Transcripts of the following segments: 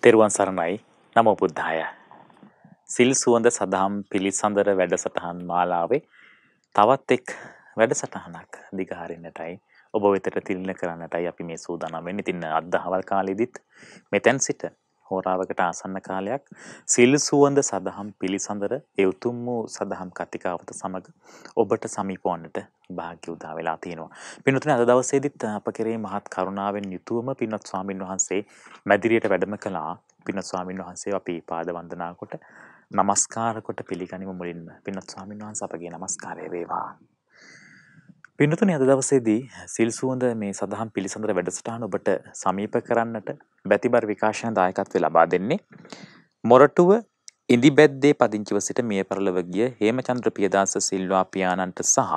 තෙරුවන් සරණයි. නමෝ බුද්ධාය. සිල් සුවඳ සදහම් පිළිසඳර වැඩසටහන් මාලාවේ තවත් එක් වැඩසටහනක් දිගහරින්නටයි ඔබ වෙතට තිළින කරන්නටයි අපි මේ සූදානම් වෙන්නේ. ඉතින් අද දහවල් කාලෙදිත් මෙතෙන් සිට හෝරාවකට ආසන්න කාලයක් සිල් සුවඳ සදහම් පිළිසඳර ඒ උතුම් වූ සදහම් කතිකාවත සමග ඔබට සමීප වන්නට භාග්‍ය උදා වෙලා තියෙනවා. පින්වත්නි, අද දවසේදීත් අප කෙරෙහි මහත් කරුණාවෙන් යුතුවම පින්වත් ස්වාමින් වහන්සේ මැදිරියට වැඩම කළා. පින්වත් ස්වාමින් වහන්සේ අපි පාද වන්දනා කොට නමස්කාර කොට පිළිගනිමු. මුලින්ම පින්වත් ස්වාමින් වහන්සේ අපගේ නමස්කාරය වේවා. පින්වත්නි, අද දවසේදී සිල් සුවඳ මේ සදහම් පිළිසඳර වැඩසටහන ඔබට සමීප කරන්නට බැතිබර විකාශන දායකත්වය ලබා දෙන්නේ මොරටුව ඉදිබැද්දේ පදිංචිව සිට මිය පරලොව ගිය හේමචන්ද්‍ර පියදාස සිල්වා පියාණන්ට සහ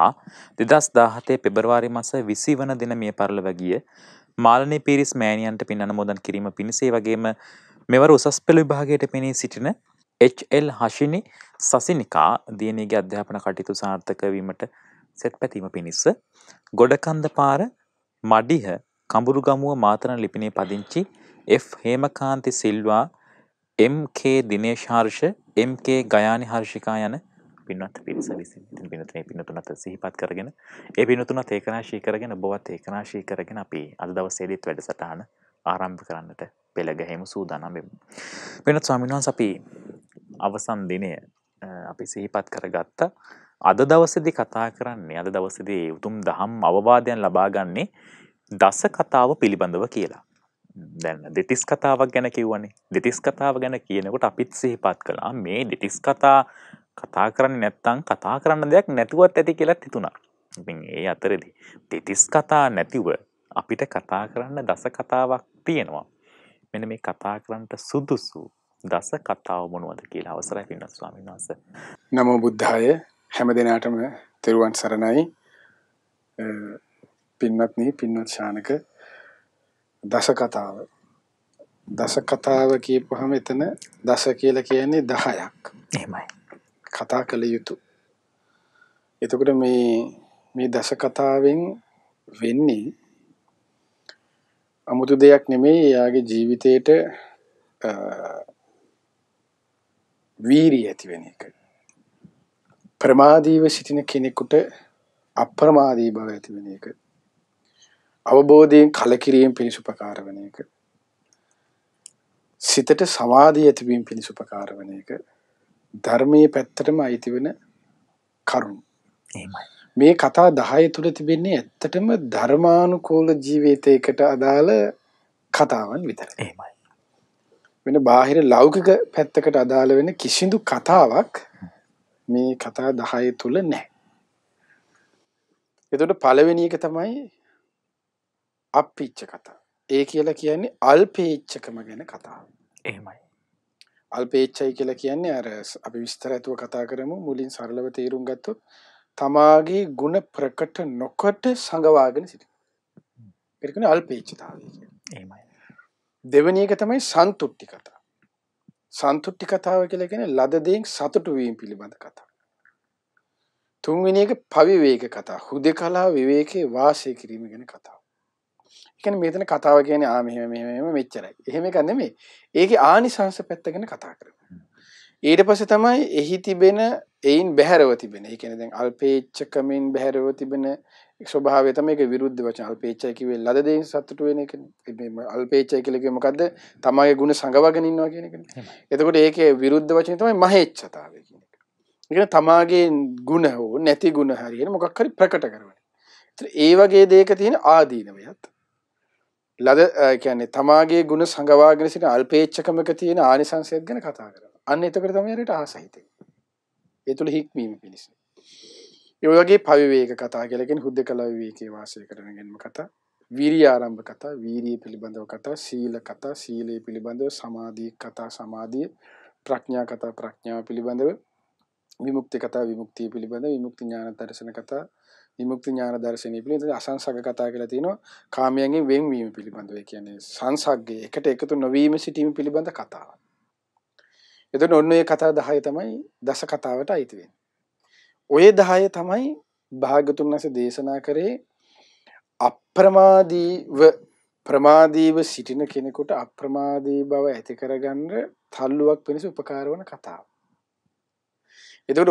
2017 පෙබරවාරි මාස 20 වන දින මිය පරලොව ගිය මාලනී පීරිස් මෑණියන්ට පින් අනුමෝදන් කිරීම පිණිස ඒ වගේම මෙවර උසස් පෙළ විභාගයට පෙනී සිටින HL හෂිනි සසිනිකා දියණියගේ අධ්‍යාපන කටයුතු සාර්ථක වීමට සෙත් පැතීම පිණිස ගොඩකන්ද පාර මඩිහ කඹුරුගමුව මාතන ලිපිනේ පදිංචි F හේමකාන්ති Silva MK Dinesh Harsha MK Gayani හර්ෂිකා යන පින්වත් පිරිස විසින් ඉතින් පින්තුනේ පින්තුනත් සිහිපත් කරගෙන ඒ පින්තුනත් ඒකරාශී කරගෙන ඔබවත් ඒකරාශී කරගෙන අපි අද දවසේදීත් වැඩසටහන ආරම්භ කරන්නට පෙළ ගැහෙමු සූදානම් වෙමු. පින්වත් ස්වාමීන් වහන්සේ අපි අවසන් දිනය අපි සිහිපත් කරගත්ත අද දවසේදී කතා කරන්නේ අද දවසේදී උතුම් දහම් අවවාදයන් ලබා ගන්නේ දස කතාව පිළිබඳව කියලා. දැන් දෙතිස් කතාවක් ගැන කිව්වනේ. දෙතිස් කතාව ගැන කියනකොට අපිත් සිහිපත් කළා මේ දෙතිස් කතා කරන්නේ නැත්නම් කතා කරන්න දෙයක් නැතුවත් ඇති කියලාත් හිතුණා. ඉතින් ඒ අතරේදී දෙතිස් කතා නැතිව අපිට කතා කරන්න දස කතාවක් තියෙනවා. මෙන්න මේ කතා කරන්නට සුදුසු දස කතාව මොනවද කියලා අවසරයි පින්වත් ස්වාමීන් වහන්සේ. නමෝ බුද්ධාය. හැම දිනාටම තෙරුවන් සරණයි. පින්වත්නි, පින්වත් ශානක, දස කතාව. දස කතාව කියපුවහම එතන දස කියලා කියන්නේ 10ක්. එහෙමයි. කතා කළ යුතු. එතකොට මේ දස කතාවෙන් වෙන්නේ 아무තු දෙයක් නෙමෙයි. එයාගේ ජීවිතේට වීරිය ඇති වෙන එක. ප්‍රමාදීව සිටින කෙනෙකුට අප්‍රමාදී බව ඇති වෙන එක. අවබෝධයෙන් කලකිරීම පිණිස උපකාර වෙන එක. සිතට සමාධිය ඇතිවීම පිණිස උපකාර වෙන එක. ධර්මයේ පැත්තටම අයිති වෙන කරුණු. එහෙමයි. මේ කතා 10 තුල තිබෙන්නේ ඇත්තටම ධර්මානුකූල ජීවිතයකට අදාළ කතාවන් විතරයි. එහෙමයි. වෙන බාහිර ලෞකික පැත්තකට අදාළ වෙන කිසිදු කතාවක් මේ කතා 10 තුල නැහැ. එතකොට පළවෙනි එක තමයි අප්පිච්ච කතා. ඒ කියලා කියන්නේ අල්පේච්ඡකම ගැන කතාව. එහෙමයි. අල්පේච්ඡයි කියලා කියන්නේ අර අපි විස්තරයතුව කතා කරමු. මුලින් සරලව තේරුම් ගත්තොත් තමාගේ ಗುಣ ප්‍රකට නොකොට සංගවාගෙන සිටින. ඒක කියන්නේ අල්පේච්ඡතාවය කියන්නේ. එහෙමයි. දෙවෙනි එක තමයි සන්තුට්ටි කතා. සන්තුට්ටි කතාව කියලා කියන්නේ ලද දෙයින් සතුටු වීම පිළිබඳ කතා. තුන්වෙනි එක පවිවේක කතා. හුදේකලා විවේකේ වාසය කිරීම ගැන කතාව. ඒ කියන්නේ මෙතන කතාව කියන්නේ මෙහෙම මෙච්චරයි. එහෙම එකක් නෙමෙයි. ඒකේ ආනිසංස පැත්ත ගැන කතා කරනවා. ඊට පස්සේ තමයි එහි තිබෙන එයින් බැහැරව තිබෙන. ඒ කියන්නේ දැන් අල්පේච්ඡකමින් බැහැරව තිබෙන ස්වභාවය තමයි ඒක විරුද්ධ වචන. අල්පේච්ඡය කිව්වේ ලද දෙයින් සතුටු වෙන එකනේ. මේ අල්පේච්ඡය කියලා කිව්වේ මොකද්ද? තමගේ ගුණ සංගවගෙන ඉන්නවා කියන එකනේ. එතකොට ඒකේ විරුද්ධ වචනේ තමයි මහේච්ඡතාවය කියන එක. ඒ කියන්නේ තමාගේ ගුණ හෝ නැති ගුණ හරියට මොකක් හරි ප්‍රකට කරනවා. ඒ වගේ දෙයක තියෙන ආදීනවයත් ලද කියන්නේ තමාගේ ගුණ සංගවාගෙන සිටින අල්පේච්ඡකමක තියෙන ආනිසංසයත් ගැන කතා කරනවා. අන්න එතකොට තමයි හරියට ආසහිතේ. ඒ තුල හික්මීම පිණිස. ඒ වගේ පවිවේක කතා කියලා කියන්නේ හුදේකලා විවේකේ වාසය කරන ගැනීම කතා. වීරිය ආරම්භ කතා, වීරිය පිළිබඳව කතා, සීල කතා, සීලය පිළිබඳව, සමාධි කතා, සමාධිය, ප්‍රඥා කතා, ප්‍රඥාව පිළිබඳව, විමුක්ති කතා, විමුක්තිය පිළිබඳව, විමුක්ති ඥාන දර්ශන කතා, විමුක්ති ඥාන දර්ශනය පිළිබඳව, අසංසග්ග කතා කියලා තියෙනවා. කාමයන්ගෙන් වෙන්වීම පිළිබඳව. ඒ කියන්නේ සංසග්ගය එකට එකතු නොවීම සිටීම පිළිබඳ කතාවක්. එතකොට ඔන්න ඔය කතා 10 තමයි දස කතාවට අයිති වෙන්නේ. ඔය 10 තමයි භාග්‍යතුන් වහන්සේ දේශනා කරේ අප්‍රමාදීව ප්‍රමාදීව සිටින කෙනෙකුට අප්‍රමාදී බව ඇති කරගන්න තල්ලුවක් පිණිස උපකාර වන කතාව. එතකොට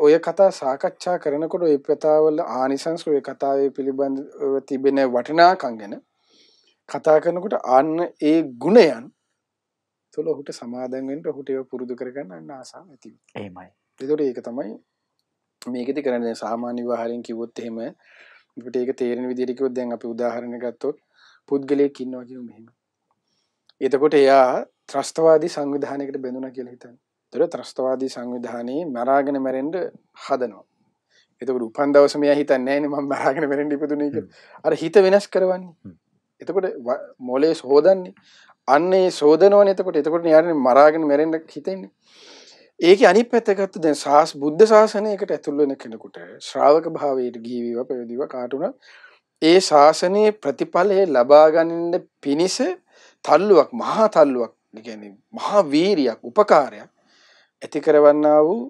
ඔය කතා සාකච්ඡා කරනකොට ඔය කතාවල ආනිසංස ඔය කතාවේ පිළිබඳව තිබෙන වටිනාකම් ගැන කතා කරනකොට අන්න ඒ ගුණයන් තුළ ඔහුට සමාදන් වෙන්න ඔහුට ඒව පුරුදු කරගන්න අන්න ආසාව ඇති වෙනවා. එහෙමයි. එතකොට ඒක තමයි මේකෙදි කරන්නේ. සාමාන්‍ය විවාහයෙන් කිව්වොත් එහෙම අපිට ඒක තේරෙන විදිහට කිව්වොත් දැන් අපි උදාහරණයක් ගත්තොත් පුද්ගලයෙක් ඉන්නවා කියමු මෙහෙම. එතකොට එයා ත්‍රස්තවාදී සංවිධානයකට බැඳුණා කියලා හිතන්න. එතකොට ත්‍රස්තවාදී සංවිධානයේ මරාගෙන මැරෙන්න හදනවා. එතකොට උපන් දවසේ මෙයා හිතන්නේ නැහැනේ මම මරාගෙන මැරෙන්න ඉපදුනේ කියලා. අර හිත වෙනස් කරවන්නේ. එතකොට මොලේ සෝදන්නේ. අන්නේ සෝදනවනේ එතකොට යාරනේ මරාගෙන මැරෙන්න හිතෙන්නේ. ඒකේ අනිත් පැත්ත ගත්තොත් දැන් බුද්ධ ශාසනයකට ඇතුල් වෙන කෙනෙකුට ශ්‍රාවක භාවයට ගිහිවිව පැවිදිව කාටුණා ඒ ශාසනයේ ප්‍රතිඵලය ලබා ගන්න පිණිස තල්ලුවක් මහා තල්ලුවක් කියන්නේ මහා වීරියක් උපකාරයක් ඇති කරවන්නා වූ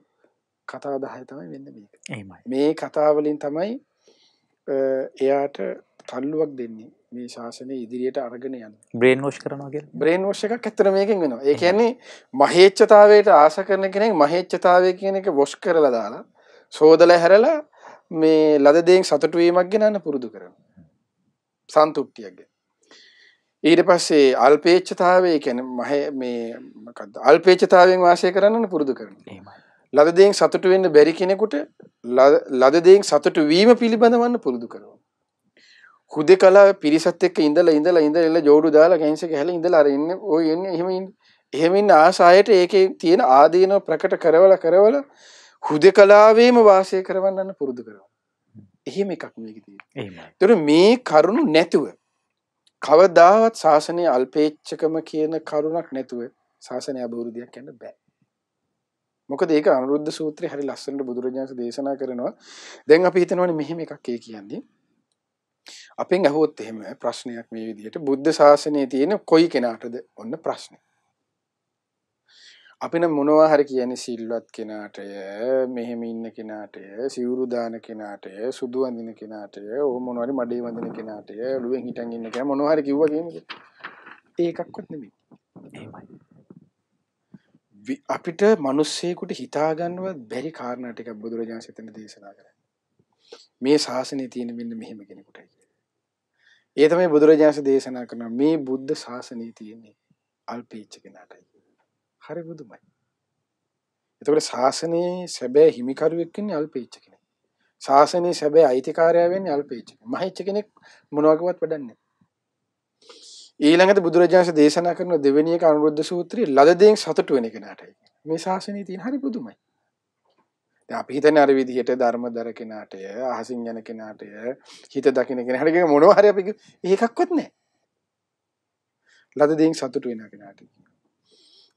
කතා 10 තමයි වෙන්නේ මේක. එහෙමයි. මේ කතා වලින් තමයි එයාට තල්ලුවක් දෙන්නේ මේ ශාසනය ඉදිරියට අරගෙන යන්න. බ්‍රේන් වොෂ් කරනවා කියන්නේ. බ්‍රේන් වොෂ් එකක් ඇත්තට මේකෙන් වෙනවා. ඒ කියන්නේ මහේච්ඡතාවයට ආස කරන කෙනෙක් මහේච්ඡතාවය කියන එක වොෂ් කරලා දාලා සෝදලා හැරලා මේ ලද දෙයින් සතුටු වීමක් ගෙනන්න පුරුදු කරනවා. සන්තුට්ටියක් ගැන. ඊට පස්සේ අල්පේච්ඡතාවය කියන්නේ මොකද්ද? අල්පේච්ඡතාවයෙන් වාසය කරන්න පුරුදු කරනවා. එහෙමයි. ලද දෙයින් සතුටු වෙන්න බැරි කෙනෙකුට ලද දෙයින් සතුටු වීම පිළිබඳවන්න පුරුදු කරනවා. හුදේකලා පිරිසත් එක්ක ඉඳලා ජෝඩු දාලා කැන්ස ගහලා ඉඳලා අර ඉන්නේ ඔය එන්නේ එහෙම ඉන්න ආසායට ඒකේ තියෙන ආදීනව ප්‍රකට කරවල හුදේකලාවේම වාසය කරවන්නන්න පුරුදු කරනවා. එහෙම එකක් මේකේ තියෙන්නේ. එහෙමයි. ඒතර මේ කරුණු නැතුව කවදාවත් ශාසනයේ අල්පේච්ඡකම කියන කරුණක් නැතුව ශාසනය අභිවෘද්ධියක් යන්න බෑ. මොකද ඒක අනුරුද්ධ සූත්‍රයේ හරි ලස්සනට බුදුරජාණන් දේශනා කරනවා. දැන් අපි හිතනවානේ මෙහෙම එකක් ඒ කියන්නේ. අපෙන් අහුවොත් එහෙම ප්‍රශ්නයක් මේ විදිහට බුද්ධ ශාසනයේ තියෙන කොයි කෙනාටද ඔන්න ප්‍රශ්නේ. අපි නම් මොනවා හරි කියන්නේ සිල්වත් කෙනාටය, මෙහෙම ඉන්න කෙනාටය, සිවුරු දාන කෙනාටය, සුදු අඳින කෙනාටය, ඕ මොනවා හරි මඩේ වඳින කෙනාටය, ඔළුවෙන් හිටන් ඉන්න කෙනා මොනවා හරි කිව්වා කියන්නේ. ඒකක්වත් නෙමෙයි. එහෙමයි. අපිට මිනිස්සෙකුට හිතා ගන්නවත් බැරි කාරණා ටිකක් බුදුරජාණන් සෙතන දේශනා කරා. මේ ශාසනයේ තියෙන මෙන්න මෙහෙම කෙනෙකුටයි. ඒ තමයි බුදුරජාණන් දේශනා කරන මේ බුද්ධ ශාසනයේ තියෙන්නේ අල්පේච්ඡ කෙනාටයි. හරි බුදුමයි. එතකොට ශාසනයේ සැබෑ හිමිකරුවෙක් වෙන්නේ අල්පේච්ඡ කෙනෙක්. ශාසනයේ සැබෑ අයිතිකාරයා වෙන්නේ අල්පේච්ඡ කෙනෙක්. මහේච්ඡ කෙනෙක් මොනවාකවත් වැඩන්නේ. ඊළඟට බුදුරජාණන් දේශනා කරන දෙවෙනි එක අනුරුද්ධ සූත්‍රයේ ලද දෙයින් සතුටු වෙන කෙනාටයි. මේ ශාසනයේ තියෙන හරි බුදුමයි. දැන් අපි හිතන්නේ අර විදිහට ධර්මදර කෙනාටය, අහසින් යන කෙනාටය, හිත දකින්න කෙනාට කියන මොනවා හරි අපි ඒකක්වත් නැහැ. ලද දෙයින් සතුටු වෙන කෙනාට.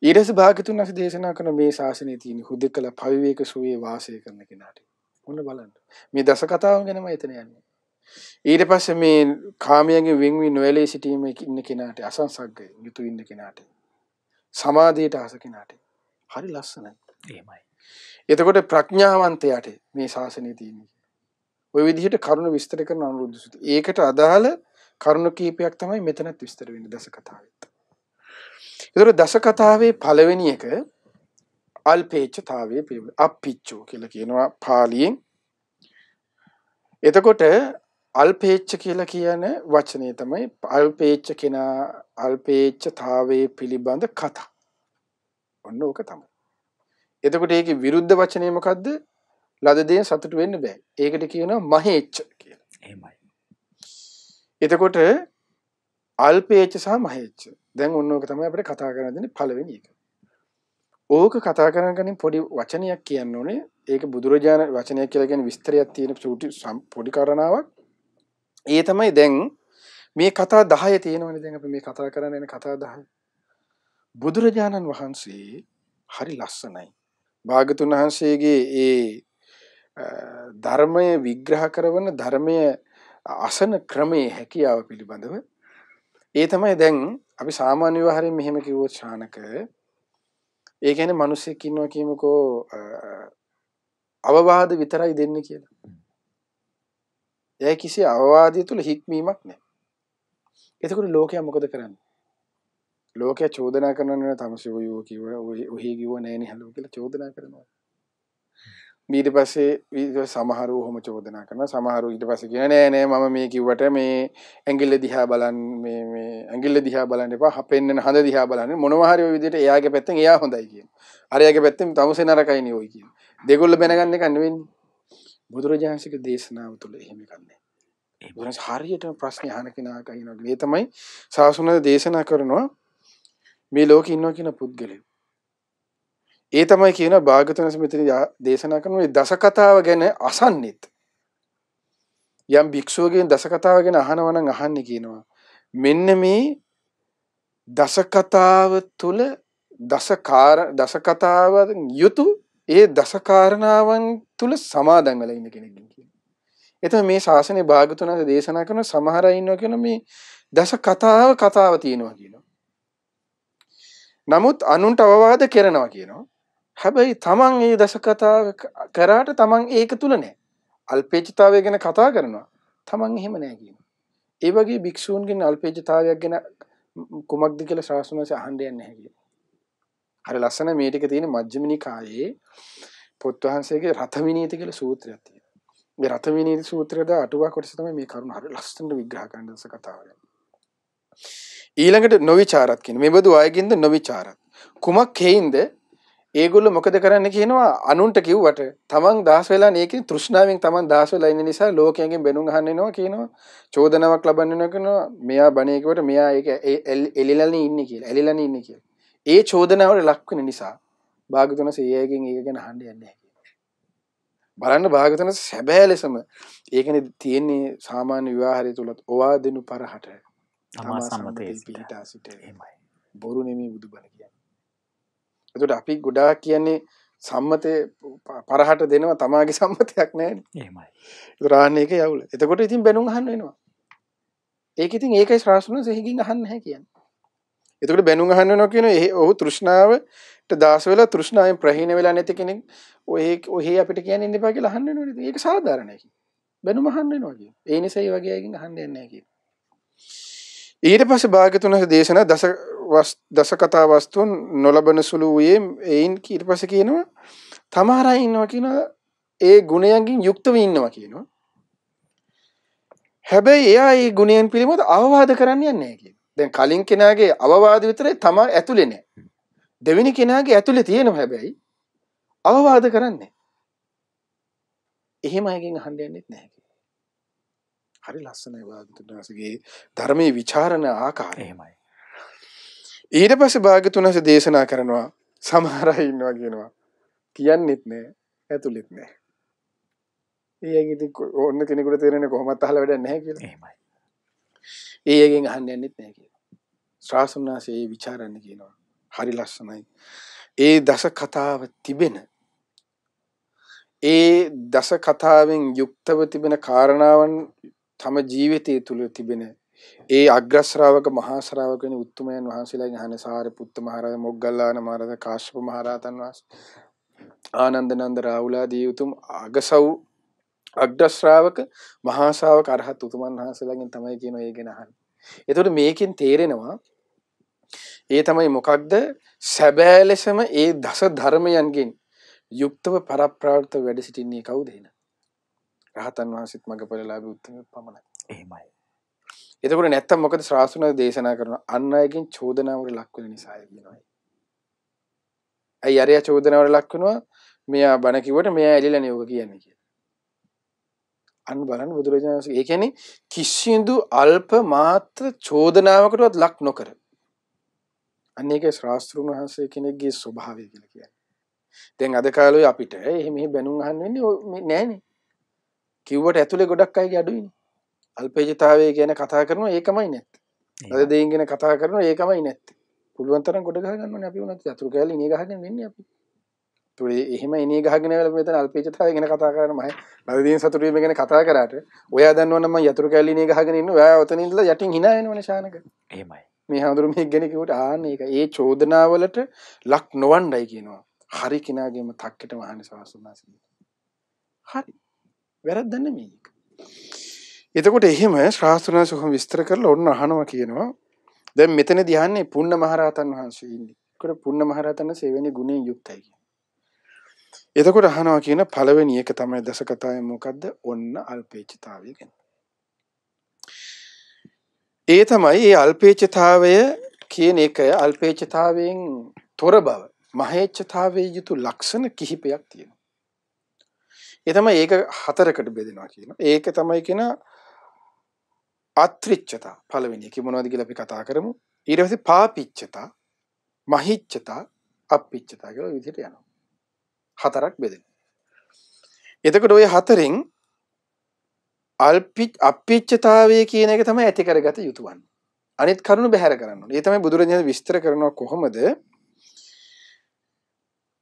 ඊටස් භාග්‍යතුන් වහන්සේ දේශනා කරන මේ ශාසනයේ තියෙන හුදෙකලා පවිවේක සුවේ වාසය කරන කෙනාට. මොන බලන්න. මේ දස කතාව ගැනම එතන යන්නේ. ඊට පස්සේ මේ කාමයෙන් වෙන් වී නොයලී සිටීමේ ඉන්න කෙනාට, අසංසග්ගය යුතු ඉන්න කෙනාට, සමාධියට ආස කෙනාට. හරි ලස්සනයි. එහෙමයි. එතකොට ප්‍රඥාවන්තයාට මේ ශාසනය තියෙන්නේ. ওই විදිහට කරුණ විස්තර කරන අනුරුද්ධ සූත්‍රය. ඒකට අදාළ කරුණ කීපයක් තමයි මෙතනත් විස්තර වෙන්නේ දස කතාවෙත්. ඒතර දස කතාවේ පළවෙනි එක අල්පේච්ඡතාවයේ පිළිබඳ අප්පිච්චෝ කියලා කියනවා පාලියෙන්. එතකොට අල්පේච්ඡ කියලා කියන වචනේ තමයි අල්පේච්ඡ කෙනා අල්පේච්ඡතාවයේ පිළිබඳ කතා. ඔන්න ඕක තමයි. එතකොට ඒකේ විරුද්ධ වචනේ මොකද්ද? ලද දෙයින් සතුටු වෙන්න බෑ. ඒකට කියනවා මහේච්ඡ කියලා. එහෙමයි. එතකොට අල්පේච්ඡ සහ මහේච්ඡ. දැන් ඔන්න ඕක තමයි අපිට කතා කරන්න දෙන්නේ පළවෙනි එක. ඕක කතා කරන කෙනින් පොඩි වචනයක් කියන්න ඕනේ. ඒක බුදුරජාණන් වචනයක් කියලා කියන විස්තරයක් තියෙන පොඩි කාරණාවක්. ඒ තමයි දැන් මේ කතා 10 තියෙනවනේ දැන් අපි මේ කතා කරන්න යන කතා 10. බුදුරජාණන් වහන්සේ හරි ලස්සනයි. භාගතුන් වහන්සේගේ ඒ ධර්මය විග්‍රහ කරන ධර්මය අසන ක්‍රමයේ හැකියාව පිළිබඳව ඒ තමයි දැන් අපි සාමාන්‍ය විවහාරයෙන් මෙහෙම කිව්වොත් ශානක ඒ කියන්නේ මිනිස්සෙක් ඉන්නවා කියමුකෝ අවවාද විතරයි දෙන්නේ කියලා. ඒ කිසි අවවාදය තුල හික්මීමක් නැහැ. එතකොට ලෝකයා මොකද කරන්නේ? ලෝකයා චෝදනා කරනවා තමසේ ඔය කිව්ව ඔහි කිව්ව නෑනේ හලෝ කියලා චෝදනා කරනවා. ඊට පස්සේ සමහරව ඔහොම චෝදනා කරනවා. සමහරව ඊට පස්සේ කියන නෑ මම මේ කිව්වට මේ ඇඟිල්ල දිහා බලන්න මේ ඇඟිල්ල දිහා බලන්න එපා. හපෙන්න හඳ දිහා බලන්න. මොනවා හරි ඔය විදිහට එයාගේ පැත්තෙන් එයා හොඳයි කියන. අරයාගේ පැත්තෙන් තමසේ නරකයි නේ ඔය කියන. දෙගොල්ල බැනගන්න එක නෙවෙන්නේ. බුදුරජාණන්සේගේ දේශනාව තුළ එහෙම එකක් නෑ. බුදුරජාණන් හරියටම ප්‍රශ්නේ අහන කෙනා කහිනවා. මේ තමයි සාසුන දේශනා කරනවා මේ ලෝකේ ඉන්නවා කියන පුද්ගලයෝ. ඒ තමයි කියන භාගතුන් මෙතන දේශනා කරන මේ දස කතාව ගැන අසන්නෙත්. යම් භික්ෂුවගෙන් දස කතාව ගැන අහනවා නම් අහන්නේ කියනවා. මෙන්න මේ දස කතාව තුළ දස කතාවෙන් යුතු ඒ දස කාරණාවන් තුළ සමාදන් වෙලා ඉන්න කෙනෙක් කියනවා. එතන මේ ශාසනයේ භාගතුන් දේශනා කරන සමහර අය ඉන්නවා කියන මේ දස කතාව තියෙනවා කියනවා. නමුත් අනුන්ට අවවාද කරනවා කියනවා. හැබැයි තමන් මේ දස කතාව කරාට තමන් ඒක තුල නැහැ. අල්පේච්ඡතාවය ගැන කතා කරනවා. තමන් එහෙම නැහැ කියනවා. ඒ වගේ භික්ෂූන්ගෙන් අල්පේච්ඡතාවයක් ගැන කුමක්ද කියලා ශාස්ත්‍රඥයන්ස අහන්න යන්නේ නැහැ කියනවා. හරි ලස්සන මේ ටික තියෙන මජ්ක්‍ධිම නිකායේ පොත් වහන්සේගේ රතවිනීති කියලා සූත්‍රයක් තියෙනවා. මේ රතවිනීති සූත්‍රයේද අටුවා කොටස තමයි මේ කරුණ හරි ලස්සනට විග්‍රහ කරන දස කතාව. ඊළඟට නොවිචාරත් කියන මේ බඳු අයගින්ද නොවිචාරත් කුමක් හේින්ද ඒගොල්ලෝ මොකද කරන්නේ කියනවා අනුන්ට කිව්වට තමන් දාස් වෙලා නේකින් තෘෂ්ණාවෙන් තමන් දාස් වෙලා ඉන්න නිසා ලෝකයෙන් බැනුම් අහන්න වෙනවා කියනවා චෝදනාවක් ලබන්න වෙනවා කියනවා මෙයා බණේ කිව්වට මෙයා ඒක එලිලන්නේ ඉන්නේ කියලා එලිලන්නේ ඉන්නේ කියලා ඒ චෝදනාවට ලක් වෙන නිසා භාගතුන් සේයයෙන් ඒක ගැන අහන්න යන්නේ නැහැ බලන්න භාගතුන් සැබෑ ලෙසම ඒකනේ තියෙන්නේ සාමාන්‍ය විවාහය තුලත් ඔවා දෙනු පරහට තමා සම්මතයේ පිහිටා සිට එහෙමයි බොරු නෙමෙයි බුදුබණ කියන්නේ. එතකොට අපි ගොඩාක් කියන්නේ සම්මතේ පරහට දෙනවා තමාගේ සම්මතයක් නැහැනේ. එහෙමයි. ඒක රාහනේක යවුල. එතකොට ඉතින් බැනුම් අහන්න වෙනවා. ඒක ඉතින් ඒකයි ශාස්ත්‍රණ සෙහිගින් අහන්න නැහැ කියන්නේ. එතකොට බැනුම් අහන්න වෙනවා කියන ඔහු තෘෂ්ණාවට දාස වෙලා තෘෂ්ණාවෙන් ප්‍රහීන වෙලා නැති කෙනෙක් ඔහි අපිට කියන්නේ ඉන්න එපා කියලා අහන්න වෙනවනේ. ඉතින් ඒක සාධාරණයි. බැනුම් අහන්න වෙනවා කියන්නේ. ඒ නිසා මේ වගේ අයකින් අහන්න යන්නේ නැහැ කියන්නේ. ඊට පස්සේ භාග්‍යතුන් දේශනා දස කතා වස්තුන් නොලබන සුළු වූයේ එයින් ඊට පස්සේ කියනවා තමාර අය ඉන්නවා කියන ඒ ගුණයන්ගෙන් යුක්තව ඉන්නවා කියනවා. හැබැයි එයා ඒ ගුණයන් පිළිබඳව අවවාද කරන්න යන්නේ නැහැ කියනවා. දැන් කලින් කෙනාගේ අවවාද විතරේ තමා ඇතුලේ නැහැ. දෙවෙනි කෙනාගේ ඇතුලේ තියෙනවා හැබැයි අවවාද කරන්නේ. එහෙම අයගෙන් අහන්න යන්නෙත් නැහැ. හරි ලස්සනයි භාග්‍යතුන් වහන්සේගේ ධර්මයේ විචාරණ ආකාරය. එහෙමයි. ඊට පස්සේ භාග්‍යතුන් වහන්සේ දේශනා කරනවා සමහර අය ඉන්නවා කියනවා කියන්නෙත් නෑ ඇතුළෙත් නෑ. ඊයන් ඉතින් ඕන්න කෙනෙකුට තේරෙන්නේ කොහොමවත් අහලා වැඩක් නැහැ කියලා. එහෙමයි. ඊයගෙන් අහන්න යන්නෙත් නෑ කියලා. ශ්‍රාසුනාසේ මේ විචාරණ කියනවා. හරි ලස්සනයි. ඒ දස කතාව තිබෙන ඒ දස කතාවෙන් යුක්තව තිබෙන කාරණාවන් තම ජීවිතය තුළ තිබෙන ඒ අග්‍ර ශ්‍රාවක මහා ශ්‍රාවක වෙන උත්තමයන් වහන්සේලාගෙන් අහන්නේ සාරිපුත්ත මහ රහතන් මොග්ගල්ලාන මහ රහතන් කාශ්‍යප මහ රහතන් වහන්සේ ආනන්ද නන්ද රාහුලාදී උතුම් අගසව් අග්‍ර ශ්‍රාවක මහා ශ්‍රාවක අරහත් උතුමන් වහන්සේලාගෙන් තමයි කියන ඒ ගැන අහන්නේ. එතකොට මේකෙන් තේරෙනවා ඒ තමයි මොකක්ද සැබෑ ලෙසම ඒ දස ධර්මයන්ගෙන් යුක්තව පරප්‍රාර්ථ වැඩ සිටින්නේ කවුද එහෙනම්? රහතන් වහන්සේත් මගපරලාභී උත්තමයෙක් පමණයි. එහෙමයි. එතකොට නැත්තම් මොකද ශාස්ත්‍රණ දේශනා කරන අන් අයගෙන් චෝදනාවට ලක් වෙන නිසා කියනවා. අය අරයා චෝදනාවට ලක් වෙනවා මෙයා බණ කිව්වට මෙයා එළිලා නේ ඔක කියන්නේ කියලා. අන්න බලන්න බුදුරජාණන් වහන්සේ ඒ කියන්නේ කිසිදු අල්ප මාත්‍ර චෝදනාවකටවත් ලක් නොකර. අන්න ඒකේ ශාස්ත්‍රඥ වහන්සේ කෙනෙක්ගේ ස්වභාවය කියලා කියන්නේ. දැන් අද කාලේ අපිට මෙහි බැනුම් අහන්න වෙන්නේ නෑනේ. කිව්වට ඇතුලේ ගොඩක් අයගේ අඩුයිනේ. අල්පේජතාවය ගැන කතා කරනවා ඒකමයි නැත්තේ. අද දෙයින් ගැන කතා කරනවා ඒකමයි නැත්තේ. පුළුවන් තරම් ගොඩ ගහ ගන්න ඕනේ අපි උනත් යතුරු කැලේ ඉනේ ගහගෙන වෙන්නේ අපි. ඒතකොට එහෙම ඉනේ ගහගෙන වෙලා මෙතන අල්පේජතාවය ගැන කතා කරන මම අද දෙයින් සතුටු වීම ගැන කතා කරාට ඔයා දන්නවනම් මම යතුරු කැලේ ඉනේ ගහගෙන ඉන්න ඔයා ඔතන ඉඳලා යටින් hina වෙනවනේ ශානක. එහෙමයි. මේ හඳුරු මේක ගැන කිව්වට ආන්නේ ඒක ඒ චෝදනාවලට ලක් නොවන්නයි කියනවා. හරි කිනාගේම තක්කටම අහන්නේ සාසුනාසී. හරි. වැරද්දක් නෙමෙයි. එතකොට එහෙම ශාස්ත්‍රඥ සුඛම විස්තර කරලා ඔන්න අහනවා කියනවා. දැන් මෙතන ධ්‍යානයේ පුන්න මහරහතන් වහන්සේ ඉන්නේ. ඒකට පුන්න මහරහතන් වහන්සේ වෙන්නේ ගුණයෙන් යුක්තයි කියන. එතකොට අහනවා කියන පළවෙනි එක තමයි දසකතාවේ මොකද්ද? ඔන්න අල්පේච්ඡතාවය ගැන. ඒ තමයි මේ අල්පේච්ඡතාවය කියන එක අල්පේච්ඡතාවයෙන් තොර බව. මහේච්ඡතාවයේ යුතු ලක්ෂණ කිහිපයක් තියෙනවා. ඒ තමයි ඒක හතරකට බෙදෙනවා කියනවා. ඒක තමයි කියන අත්‍රිච්ඡතා පළවෙනි එක මොනවද කියලා අපි කතා කරමු. ඊට පස්සේ පාපිච්ඡතා, මහිච්ඡතා, අප්පිච්ඡතා කියලා විදිහට යනවා. හතරක් බෙදෙනවා. එතකොට ওই හතරෙන් අප්පිච්ඡතාවය කියන එක තමයි ඇති කරගත යුතු වන්නේ. අනිත් කරුණු බැහැර කරන්න ඕනේ. ඒ තමයි බුදුරජාණන් විස්තර කරනවා කොහොමද?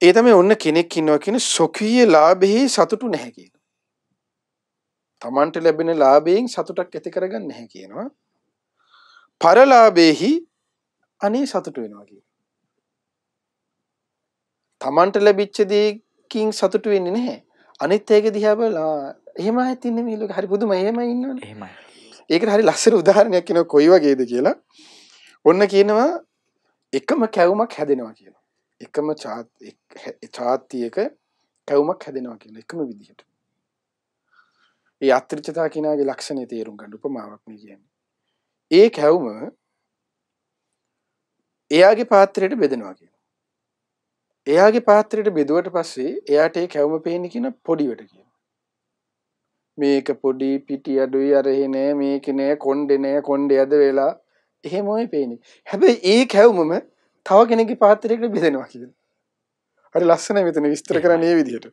ඒ තමයි ඔන්න කෙනෙක් ඉන්නවා කියන සොකීය ලාභෙහි සතුටු නැහැ කියන. තමන්ට ලැබෙන ලාභයෙන් සතුටක් ඇති කරගන්න නැහැ කියනවා. පරලාභෙහි අනේ සතුටු වෙනවා කියන. තමන්ට ලැබිච්ච දෙයකින් සතුටු වෙන්නේ නැහැ. අනිත් එක දිහා බලලා එහෙම ආයෙත් ඉන්නේ මේ ලෝකේ. හරි පුදුමයි එහෙමයි ඉන්නවනේ. එහෙමයි. ඒකට හරි ලස්සන උදාහරණයක් කියනවා කොයි වගේද කියලා. ඔන්න කියනවා එකම කැවුමක් හැදෙනවා කියනවා. එකම චාත්තියක කැවුමක් හැදෙනවා කියන එකම විදිහට. ඒ අත්‍රිච්ඡතා කිනාගේ ලක්ෂණය තේරුම් ගන්න උපමාවක් මේ කියන්නේ. ඒ කැවුම එයාගේ පාත්‍රයට බෙදෙනවා කියනවා. එයාගේ පාත්‍රයට බෙදුවට පස්සේ එයාට ඒ කැවුම පේන්නේ කියන පොඩිවට කියනවා. මේක පොඩි පිටි අඩුයි අරහෙ නෑ මේක නෑ කොණ්ඩේ නෑ කොණ්ඩේ අද වෙලා එහෙමයි පේන්නේ. හැබැයි ඒ කැවුමම තව කෙනෙක්ගේ පාත්‍රයකට බෙදෙනවා කියනවා. හරි ලස්සනයි මෙතන විස්තර කරන්නේ මේ විදිහට.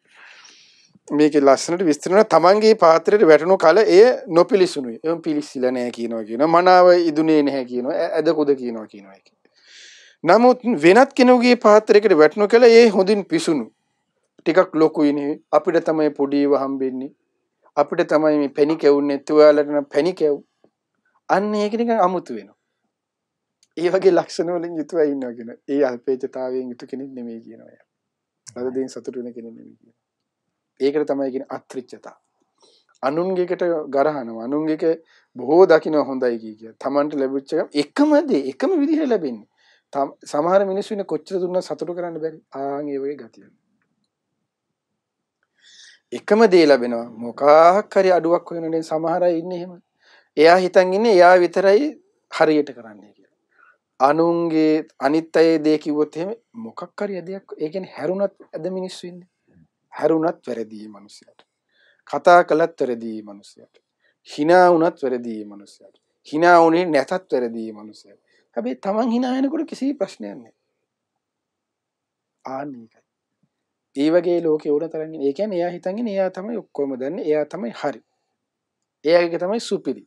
මේකේ ලස්සනට විස්තර කරනවා තමන්ගේ පාත්‍රයට වැටුණු කල එය නොපිලිසුණුයි. එවම පිලිසිලා නැහැ කියනවා. මනාව ඉදුනේ නැහැ කියනවා. ඇදකුද කියනවා කියනවා. නමුත් වෙනත් කෙනෙකුගේ පාත්‍රයකට වැටුණු කල ඒ හොඳින් පිසුණු. ටිකක් ලොකුයිනේ. අපිට තමයි පොඩිව හම්බෙන්නේ. අපිට තමයි මේ පැණි කැවුන්නේ. තුවාලට නම් පැණි කැවු. අන්න ඒක නිකන් අමුතු වෙනවා. ඒ වගේ ලක්ෂණ වලින් යුතුවයි ඉන්නවා කියන. ඒ අල්පේච්ඡතාවයෙන් යුතු කෙනෙක් නෙමෙයි කියනවා. අද දෙයින් සතුටු වෙන කෙනෙක් නෙමෙයි කියනවා. ඒකට තමයි කියන්නේ අත්‍රිච්ඡතා. අනුන්ගේකට ගරහනවා. අනුන්ගේක බොහෝ දකින්න හොඳයි කිය. තමන්ට ලැබිච්ච එකම දේ එකම විදිහට ලැබෙන්නේ. සමහර මිනිස්සු ඉන්න කොච්චර දුන්නත් සතුටු කරන්න බැරි. ආන් ඒ වගේ ගතිය. එකම දේ ලැබෙනවා. මොකක් හරි අඩුවක් වෙනනේ සමහර අය ඉන්නේ එහෙම. එයා හිතන් ඉන්නේ එයා විතරයි හරියට කරන්නේ කියලා. අනුන්ගේ අනිත් අය දේ කිව්වොත් එහෙම මොකක් හරි දෙයක් ඒ කියන්නේ හැරුණත් අද මිනිස්සු ඉන්නේ. හැරුණත් වැරදි මිනිස්සුන්ට. කතා කළත් වැරදි මිනිස්සුන්ට. hina වුණත් වැරදි මිනිස්සුන්ට. hina වුණේ නැතත් වැරදි මිනිස්සුන්ට. හැබැයි තමන් hina වෙනකොට කිසි ප්‍රශ්නයක් නැහැ. ආනිකයි. ඒ වගේ ලෝකේ ඕන තරම් ඉන්නේ. ඒ කියන්නේ එයා හිතන් ඉන්නේ එයා තමයි ඔක්කොම දන්නේ. එයා තමයි හරි. එයාගේ තමයි සුපිරි.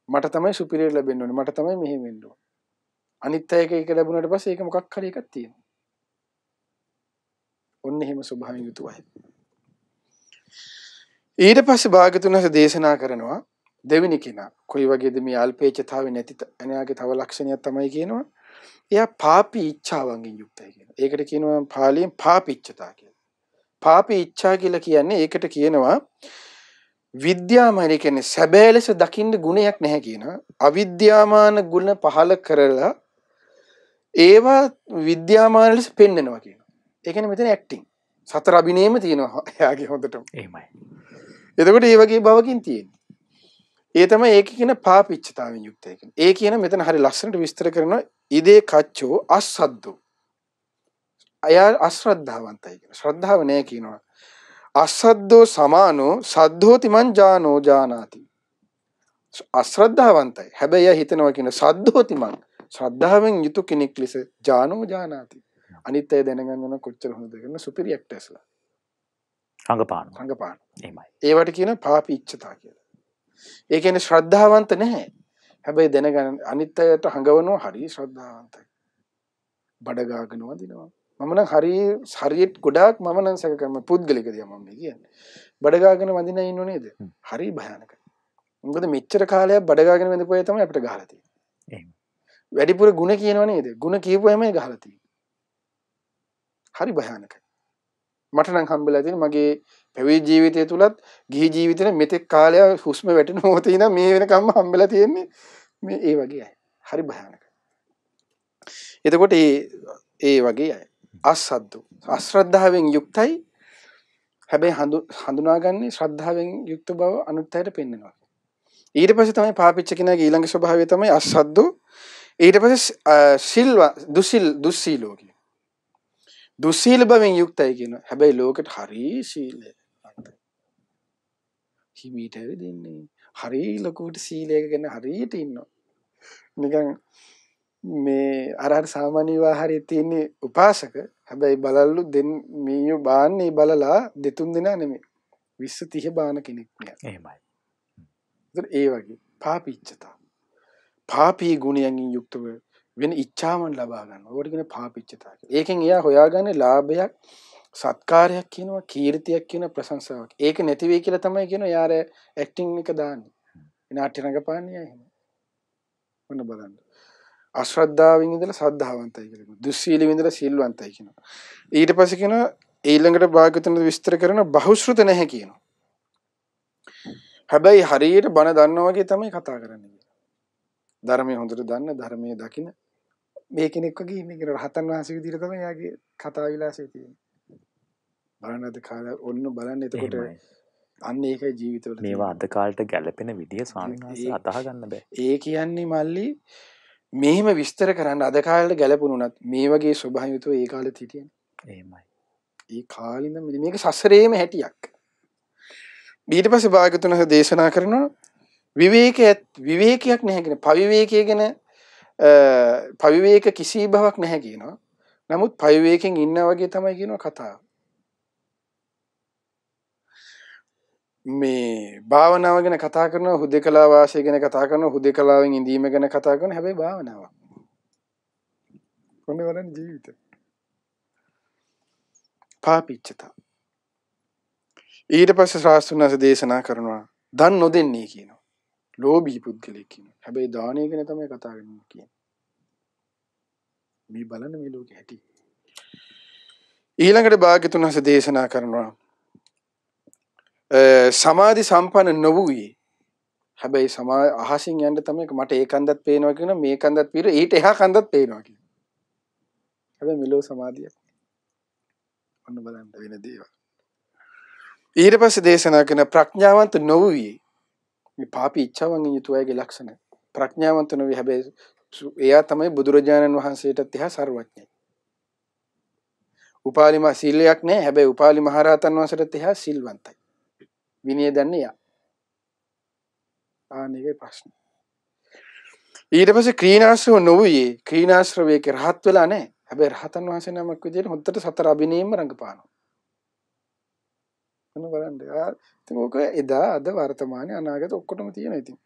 මට තමයි සුපිරිය ලැබෙන්න ඕනේ. මට තමයි මෙහෙම වෙන්න ඕනේ. අනිත් අය එක ලැබුණාට පස්සේ ඒක මොකක් හරි එකක් තියෙනවා. ඔන්න එහෙම ස්වභාවයෙන් යුතුවයි. ඊට පස්සේ භාග්‍යතුන් වහන්සේ දේශනා කරනවා දෙවෙනි කෙනා කොයි වගේද මේ අල්පේච්ඡතාවේ නැති එයාගේ තව ලක්ෂණයක් තමයි කියනවා. එයා පාපී ඉච්ඡාවන්ගෙන් යුක්තයි කියනවා. ඒකට කියනවා පාලියෙන් පාපිච්ඡතා කියලා. පාපී ඉච්ඡා කියලා කියන්නේ ඒකට කියනවා විද්‍යාමාන කියන්නේ සැබෑ ලෙස දකින්න ගුණයක් නැහැ කියනවා. අවිද්‍යාමාන ගුණ පහල කරලා ඒවා විද්‍යාමාන ලෙස පෙන්නනවා කියනවා. ඒ කියන්නේ මෙතන ඇක්ටිං. සතර අභිනයම තියෙනවා එයාගේ හොඳටම. එහෙමයි. එතකොට මේ වගේ බවකින් තියෙනවා. ඒ තමයි ඒක කියන පාපිච්ඡතාවෙන් යුක්තයි කියන. ඒ කියන මෙතන හරි ලස්සනට විස්තර කරනවා ඉදේ කච්චෝ අසද්දෝ. අයා අශ්‍රද්ධාවන්තයි කියන. ශ්‍රද්ධාව නැහැ කියනවා. අසද්දෝ සමානෝ සද්ධෝති මං ජානෝ ජානාති. අශ්‍රද්ධාවන්තයි. හැබැයි එයා හිතනවා කියන සද්ධෝති මං ශ්‍රද්ධාවෙන් යුතු කෙනෙක් ලෙස ජානෝ ජානාති. අනිත් අය දැනගන්න කොච්චර හොඳද කියන සුපිරි ඇක්ටර්ස්ලා. රංගපාන. එහෙමයි. ඒවට කියන පාපීච්ඡතා කියලා. ඒ කියන්නේ ශ්‍රද්ධාවන්ත නැහැ. හැබැයි දැනගන්න අනිත් අයට හඟවනවා හරි ශ්‍රද්ධාවන්තයි. බඩගාගෙන වදිනවා. මම නම් හරියට ගොඩාක් මම නම් සැක කරන පුද්ගලික දෙයක් මම කියන්නේ. බඩගාගෙන වදින ඉන්නෝ නේද? හරි භයානකයි. මොකද මෙච්චර කාලයක් බඩගාගෙන වදිපුවා තමයි අපිට ගහලා තියෙන්නේ. එහෙම. වැඩිපුර ಗುಣ කියනව නේද? ಗುಣ කියපුවාමයි ගහලා තියෙන්නේ. හරි භයානකයි. මට නම් හම්බෙලා තියෙන මගේ පැවිදි ජීවිතය තුලත් ගිහි ජීවිතේ මෙතෙක් කාලයක් හුස්ම වැටෙන මොහොතේ ඉඳන් මේ වෙනකම්ම හම්බෙලා තියෙන්නේ මේ ඒ වගේ අය. හරි භයානක. එතකොට ඒ වගේ අය අසද්දු අශ්‍රද්ධාවෙන් යුක්තයි. හැබැයි හඳුනාගන්නේ ශ්‍රද්ධාවෙන් යුක්ත බව අනුත් අයට පෙන්වනවා. ඊට පස්සේ තමයි පාපිච්ච කෙනාගේ ඊළඟ ස්වභාවය තමයි අසද්දු. ඊට පස්සේ දුස්සීලෝ කියන. දුස්සීල බවෙන් යුක්තයි කියන. හැබැයි ලෝකෙට හරි සීලය. හිමීට වෙදින්නේ. හරි ලොකුට සීලයක ගැන හරියට ඉන්නවා. නිකන් මේ අර සාමාන්‍ය විවාහයේ තියෙන උපාසක හැබැයි බලල්ලු මීයෝ බාන්නේ බලලා දෙතුන් දෙනා නෙමෙයි 20 30 බාන කෙනෙක් නෑ. එහෙමයි. ඒ වගේ පාපීච්චතා. පාපී ගුණයන්ගෙන් යුක්තව වෙන ඉච්ඡාවන් ලබා ගන්නවා. ඒකට කියන පාපීච්චතා කියලා. ඒකෙන් එයා හොයාගන්නේ ලාභයක්, සත්කාරයක් කියනවා, කීර්තියක් කියන ප්‍රශංසාවක්. ඒක නැති වෙයි කියලා තමයි කියනවා යාර ඇක්ටිං එක දාන්නේ. නාට්‍ය රංගපාන්නේ එහෙම. ඔන්න බලන්න. අශ්‍රද්ධාවෙන් ඉඳලා ශ්‍රද්ධාවන්තයි කියලා කියනවා. දුස්සීලෙන් ඉඳලා සීලවන්තයි කියනවා. ඊට පස්සේ කියනවා ඊළඟට භාග්‍යවතුන් විස්තර කරන බහුශ්‍රත නැහැ කියනවා. හැබැයි හරියට බණ දන්නා වගේ තමයි කතා කරන්නේ. ධර්මයේ හොඳට දන්න ධර්මයේ දකින මේ කෙනෙක් වගේ ඉන්නේ කියලා රහතන් වහන්සේ විදිහට තමයි යාගේ කතා විලාසය තියෙන්නේ. බලන්නද කාලා ඔන්න බලන්න එතකොට අන්න ඒකයි ජීවිතවල මේවා අද කාලට ගැලපෙන විදිය ස්වාමීන් වහන්සේ අතහ ගන්න බෑ. ඒ කියන්නේ මල්ලි මෙහෙම විස්තර කරන්න අද කාලේට ගැලපුණුනත් මේ වගේ ස්වභාවය යුතුව ඒ කාලෙත් හිටියනේ. එහෙමයි. ඒ කාලින්ද මේක සසරේම හැටියක්. ඊට පස්සේ භාග්‍යවතුන් වහන්සේ දේශනා කරනවා විවේකයක් නැහැ කියන පවිවේකයේ ගැන පවිවේක කිසි බවක් නැහැ කියනවා. නමුත් පවිවේකෙන් ඉන්නා වගේ තමයි කියනවා කතාව. මේ භාවනාව ගැන කතා කරනවා, හුදේකලා වාසය ගැන කතා කරනවා, හුදේකලාවෙන් ඉඳීම ගැන කතා කරනවා. හැබැයි භාවනාවක්. කොහොමද බලන්නේ ජීවිතේ? පාපිච්චතා. ඊට පස්සේ ශාස්ත්‍රඥයන්ස දේශනා කරනවා දන් නොදෙන්නේ කියනවා. ලෝභී පුද්ගලෙක් කියනවා. හැබැයි දානය ගැන තමයි කතා කරන්නේ කියන්නේ. මේ බලන්න මේ ලෝකෙ ඇති. ඊළඟට භාග්‍යතුන් වහන්සේ දේශනා කරනවා සමාධි සම්පන්න නොවුයේ. හැබැයි අහසින් යන්න තමයි මට ඒ කන්දත් පේනවා කියන මේ කන්දත් පිර ඊට එහා කන්දත් පේනවා කියන. හැබැයි මෙලෝ සමාධිය. ඔන්න බලන්න වෙන දේවල්. ඊට පස්සේ දේශනා කරන ප්‍රඥාවන්ත නොවුයේ. මේ පාපී ඉච්ඡාවන්ගෙන් යුතු අයගේ ලක්ෂණ. ප්‍රඥාවන්ත නොවේ හැබැයි එයා තමයි බුදුරජාණන් වහන්සේටත් එහා සර්වඥයි. උපාලි මහ සීලයක් නැහැ. හැබැයි උපාලි මහරහතන් වහන්සේටත් එහා සිල්වන්තයි. විනය දන්නේ යා. ආනිගේ ප්‍රශ්න. ඊට පස්සේ ක්‍රීනාශ්‍රව නොවුයේ. ක්‍රීනාශ්‍රවයක රහත් වෙලා නැහැ. හැබැයි රහතන් වහන්සේ නමක් විදියට හොද්දට සතර අභිනයෙන්ම රඟපානවා. මොන බලන්න. ඉතින් ඕක එදා අද වර්තමානයේ අනාගත ඔක්කොටම තියෙනවා ඉතින්.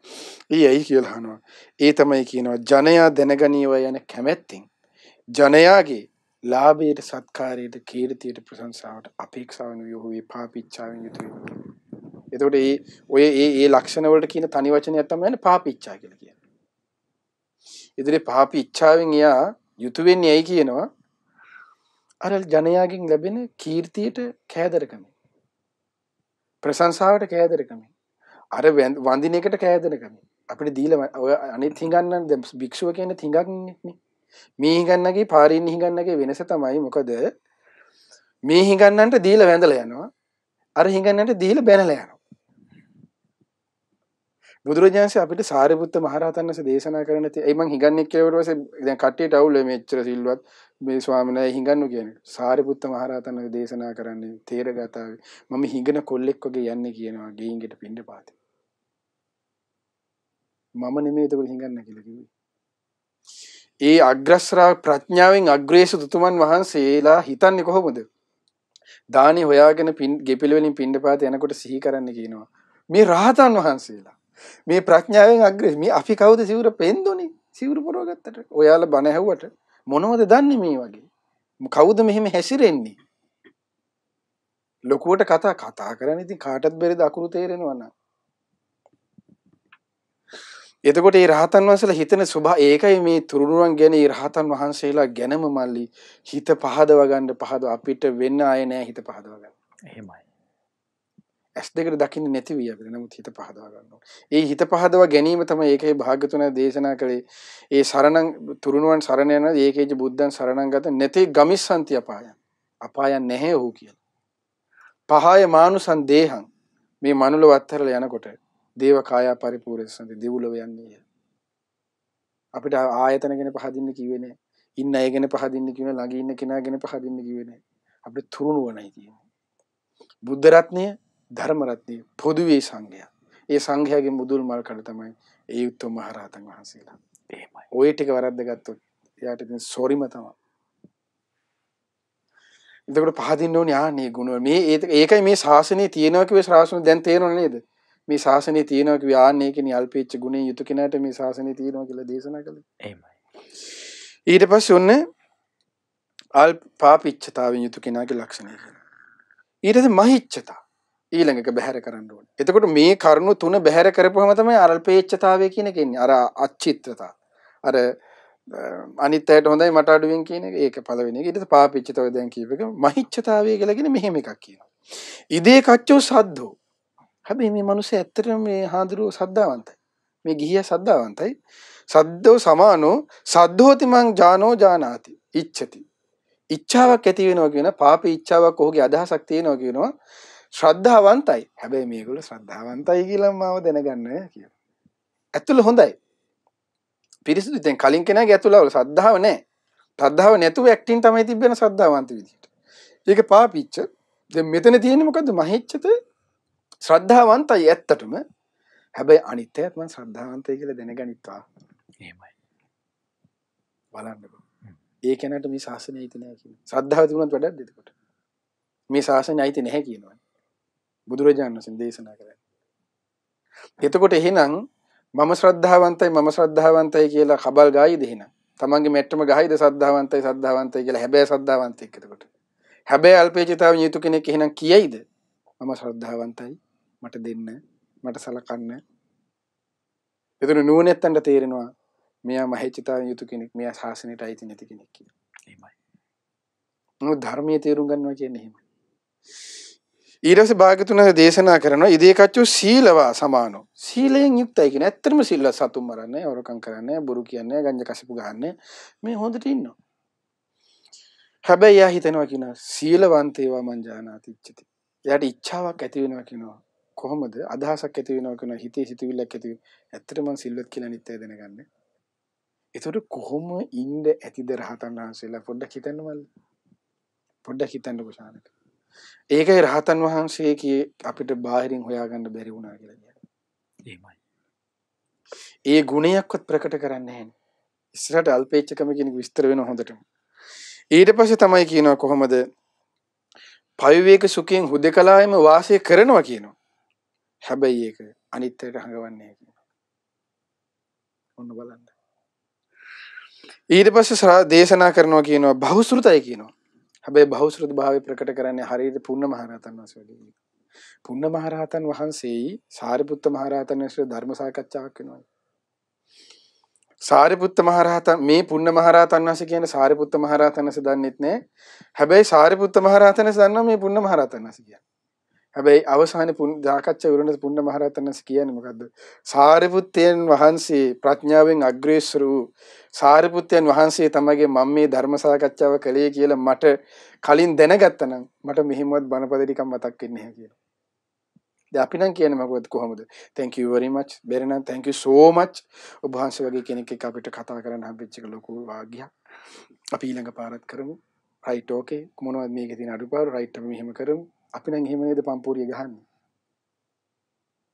ඊයයි කියලා අහනවා. ඒ තමයි කියනවා ජනයා දැනගනීව යන කැමැත්තෙන් ජනයාගේ ලාභයට සත්කාරයට කීර්තියට ප්‍රශංසාවට අපේක්ෂාවෙන් යොහුවේ පාපීච්ඡාවෙන් යුතුය. එතකොට ඒ ලක්ෂණ වලට කියන තනි වචනයක් තමයි පාපීච්ඡා කියලා කියන්නේ. ඉදිරියේ පාපීච්ඡාවෙන් යා යුතු වෙන්නේ ඇයි කියනවා අර ජනයාගෙන් ලැබෙන කීර්තියට කෑදරකම. ප්‍රශංසාවට කෑදරකම. අර වඳින එකට කෑදරකම. අපිට දීලා ඔය අනිත් හිඟන්නන් දැන් භික්ෂුව කියන්නේ හිඟක් නේ. මේ හිඟන්නගේ පාරින් හිඟන්නගේ වෙනස තමයි මොකද මේ හිඟන්නන්ට දීලා වැඳලා යනවා. අර හිඟන්නන්ට දීලා බැනලා යනවා. බුදුරජාණන්සේ අපිට සාරිපුත්ත මහරහතන් වහන්සේ දේශනා කරන ඒ මං හිඟන්නේ කියලා ඊට පස්සේ දැන් කට්ටියට අවුල් මෙච්චර සිල්වත් මේ ස්වාමීන් වහන්සේ හිඟන්නු කියන්නේ. සාරිපුත්ත මහරහතන් වහන්සේ දේශනා කරන්නේ තේරගතාවේ මම හිඟන කොල්ලෙක් වගේ යන්නේ කියනවා ගෙයින්ගෙට පින්ඩපාතේ. මම නෙමෙයි ඒක හිඟන්න කියලා කිව්වේ. ඒ අග්‍රශ්‍රාවක ප්‍රඥාවෙන් අග්‍රේසු තුතුමන් වහන්සේලා හිතන්නේ කොහොමද? දානි හොයාගෙන ගෙපිල වලින් පින්ඩපාත යනකොට සිහි කරන්න කියනවා. මේ රහතන් වහන්සේලා මේ ප්‍රඥාවෙන් අග්‍රේ මේ අපි කවුද සිවුර පෙන්දුනේ? සිවුර පොරව ගත්තට. ඔයාලා බණ ඇහුවට මොනවද දන්නේ මේ වගේ? කවුද මෙහෙම හැසිරෙන්නේ? ලොකුවට කතා කරන්නේ ඉතින් කාටත් බැරිද අකුරු තේරෙනවා නම්. එතකොට මේ රහතන් වහන්සේලා හිතන ස්වභාවය ඒකයි මේ තුරුණුවන් ගැන මේ රහතන් වහන්සේලා ගැනම මල්ලි හිත පහදව ගන්න අපිට වෙන්න ආයේ නෑ හිත පහදව ගන්න. එහෙමයි. ඇස් දෙකට දකින්නේ නැති විය අපිට. නමුත් හිත පහදවා ගන්න ඕනේ. ඒ හිත පහදවා ගැනීම තමයි ඒකේ භාග්‍යතුන් දේශනා කළේ. ඒ සරණං තුරුණුවන් සරණ යන ඒකේජ බුද්ධං සරණං ගත නැති ගමිස්සන්ති අපායන්. අපායන් නැහැ ඔහු කියලා. පහය මානුසං දේහං මේ මනුලව අත්හැරලා යනකොට දේව කායා පරිපූර්ණසන්ති දෙව්ලොව යන්නේ. අපිට ආයතන ගැන පහදින්න කිව්වේ නැහැ. ඉන්න අය ගැන පහදින්න කිව්වේ ළඟ ඉන්න කෙනා ගැන පහදින්න කිව්වේ නැහැ. අපිට තුරුණුවනයි තියෙන්නේ. බුද්ධ රත්නය, ධර්ම රත්නය, පොදුවේ සංඝයා. ඒ සංඝයාගේ මුදුල් මල් කඩ තමයි ඒ උත්තම මහරහතන් වහන්සේලා. එහෙමයි. ওই ටික වරද්ද ගත්තොත් එයාට ඉතින් සොරිම තමයි. එතකොට පහදින්න ඕනේ ආනේ ගුණ. මේ ඒකයි මේ ශාසනයේ තියෙනවා කිව්වේ ශාසනය දැන් තේරෙනව නේද? මේ ශාසනයේ තියෙනවා කිව්වේ ආන්නේ කියන්නේ අල්පේච්ඡ ගුණේ යුතු කෙනාට මේ ශාසනයේ තියෙනවා කියලා දේශනා කළේ. එහෙමයි. ඊට පස්සේ ඔන්න අල්පාපිච්ඡතාවෙන් යුතු කෙනාගේ ලක්ෂණය කියනවා. ඊට පස්සේ මහිච්ඡතා ඊළඟක බැහැර කරන්න ඕනේ. එතකොට මේ කරුණු තුන බැහැර කරපුවම තමයි අල්පේච්ඡතාවය කියන එක එන්නේ. අර අච්චිත්‍රතා. අර අනිත් අයට හොඳයි මට අඩුවෙන් කියන එක. ඒක පළවෙනි එක. ඊට පස්සේ පාපිච්ඡතාවය දැන් කියප එක මහිච්ඡතාවය කියලා කියන මෙහෙම එකක් කියනවා. ඉදේ කච්චෝ සද්දෝ. හැබැයි මේ මිනිස්සු ඇත්තටම මේ හාඳුරුව සද්දාවන්තයි. මේ ගිහියා සද්දාවන්තයි. සද්දෝ සමානෝ සද්දෝති මං ජානෝ ජානාති. ඉච්ඡති. ඉච්ඡාවක් ඇති වෙනවා කියන පාපී ඉච්ඡාවක් ඔහුගේ අදහසක් තියෙනවා කියනවා. ශ්‍රද්ධාවන්තයි. හැබැයි මේගොල්ලෝ ශ්‍රද්ධාවන්තයි කියලා මාව දැනගන්න කියලා. ඇතුළ හොඳයි. පිරිසිදු දැන් කලින් කෙනාගේ ඇතුළවල ශ්‍රද්ධාව නැහැ. ශ්‍රද්ධාව නැතුව ඇක්ටින් තමයි තිබෙන ශ්‍රද්ධාවන්ත විදිහට. ඒක පාපීච්ච. දැන් මෙතන තියෙන්නේ මොකද්ද? මහිච්ඡත ශ්‍රද්ධාවන්තයි ඇත්තටම. හැබැයි අනිත්‍යයත් මම ශ්‍රද්ධාවන්තයි කියලා දැනගනිත්වා. එහෙමයි. බලන්නකො. ඒ කෙනාට මේ ශාසනය අයිති නැහැ කියනවා. ශ්‍රද්ධාව තිබුණත් වැඩක්ද එතකොට? මේ ශාසනය අයිති නැහැ කියනවා. බුදුරජාණන් වහන්සේ දේශනා කරන්නේ. එතකොට එහෙනම් මම ශ්‍රද්ධාවන්තයි කියලා කබල් ගායිද එහෙනම්? තමන්ගේ මෙට්ටම ගහයිද ශ්‍රද්ධාවන්තයි කියලා හැබැයි ශ්‍රද්ධාවන්තයෙක් එතකොට. හැබැයි අල්පේචිතාවෙන් යුතු කෙනෙක් එහෙනම් කියයිද? මම ශ්‍රද්ධාවන්තයි මට දෙන්න මට සලකන්න. එතන නුවණැත්තන්ට තේරෙනවා මෙයා මහේචිතාවෙන් යුතු කෙනෙක් මෙයා ශාසනයට අයිති නැති කෙනෙක් කියලා. එහෙමයි. මොකද ධර්මයේ තේරුම් ගන්නවා කියන්නේ එහෙමයි. ඊට පස්සේ භාග්‍යතුන් දේශනා කරනවා ඉදේකච්චෝ සීලවා සමානෝ. සීලයෙන් යුක්තයි කියන. ඇත්තටම සීලවත් සතුම් මරන්නේ, හොරකම් කරන්නේ, බොරු කියන්නේ, ගංජා කසපු ගහන්නේ මේ හොඳට ඉන්නවා. හැබැයි යා හිතනවා කියනවා සීලවන්තේවා මං ජානාති ඉච්ඡති. එයාට ඉච්ඡාවක් ඇති වෙනවා කියනවා. කොහොමද? අදහසක් ඇති වෙනවා කියනවා. හිතේ සිතුවිල්ලක් ඇති වෙනවා. ඇත්තටම මං සිල්වත් කියලා නිත්‍යය දැනගන්නේ. ඒතකොට කොහොම ඉන්න ඇතිද රහතන් වහන්සේලා පොඩ්ඩක් හිතන්න මල්ලි. පොඩ්ඩක් හිතන්නකෝ ශානක. ඒකයි රහතන් වහන්සේ අපිට බාහිරින් හොයාගන්න බැරි වුණා කියලා කියන්නේ. එහෙමයි. ඒ ගුණයක්වත් ප්‍රකට කරන්නේ නැහැ. ඉස්සරහට අල්පේච්ඡකම කියන එක විස්තර වෙනවා හොඳටම. ඊට පස්සේ තමයි කියනවා කොහොමද? පවිවේක සුඛයෙන් හුදකලාවෙම වාසය කරනවා කියනවා. හැබැයි ඒක අනිත්‍යයට හංගවන්නේ නැහැ කියනවා. ඔන්න බලන්න. ඊට පස්සේ දේශනා කරනවා කියනවා බහුශ්‍රුතයි කියනවා. හැබැයි බහුශ්‍රුත භාවය ප්‍රකට කරන්නේ හරියට පුන්න මහරහතන් වහන්සේ වගේ. පුන්න මහරහතන් වහන්සේයි සාරිපුත්ත මහරහතන් වහන්සේ ධර්ම සාකච්ඡාවක් වෙනවා. සාරිපුත්ත මහරහතන් මේ පුන්න මහරහතන් වහන්සේ කියන සාරිපුත්ත මහරහතන් වහන්සේ දන්නෙත් නෑ. හැබැයි සාරිපුත්ත මහරහතන් වහන්සේ දන්නවා මේ පුන්න මහරහතන් වහන්සේ කියන්නේ. හැබැයි අවසානයේ සාකච්ඡා ඉවරනකොට පුන්න මහරහතන් වහන්සේ කියන්නේ මොකද්ද? සාරිපුත්තයන් වහන්සේ ප්‍රඥාවෙන් අග්‍රේසර වූ සාරිපුත්තයන් වහන්සේ තමගේ මම මේ ධර්ම සාකච්ඡාව කළේ කියලා මට කලින් දැනගත්තා නම් මට මෙහිමවත් බණපද ටිකක් මතක් වෙන්නේ නැහැ කියලා. දැන් අපි නම් කියන්නේ මොකද කොහොමද? thank you very much. බැරි නම් thank you so much. ඔබ වහන්සේ වගේ කෙනෙක් එක්ක අපිට කතා කරන්න හම්බෙච්ච එක ලොකු වාග්යක්. අපි ඊළඟ පාරත් කරමු. right okay. මොනවද මේකේ තියෙන අඩුපාඩු? right අපි මෙහෙම කරමු. අපි නම් එහෙම නේද පම්පූරිය ගහන්නේ.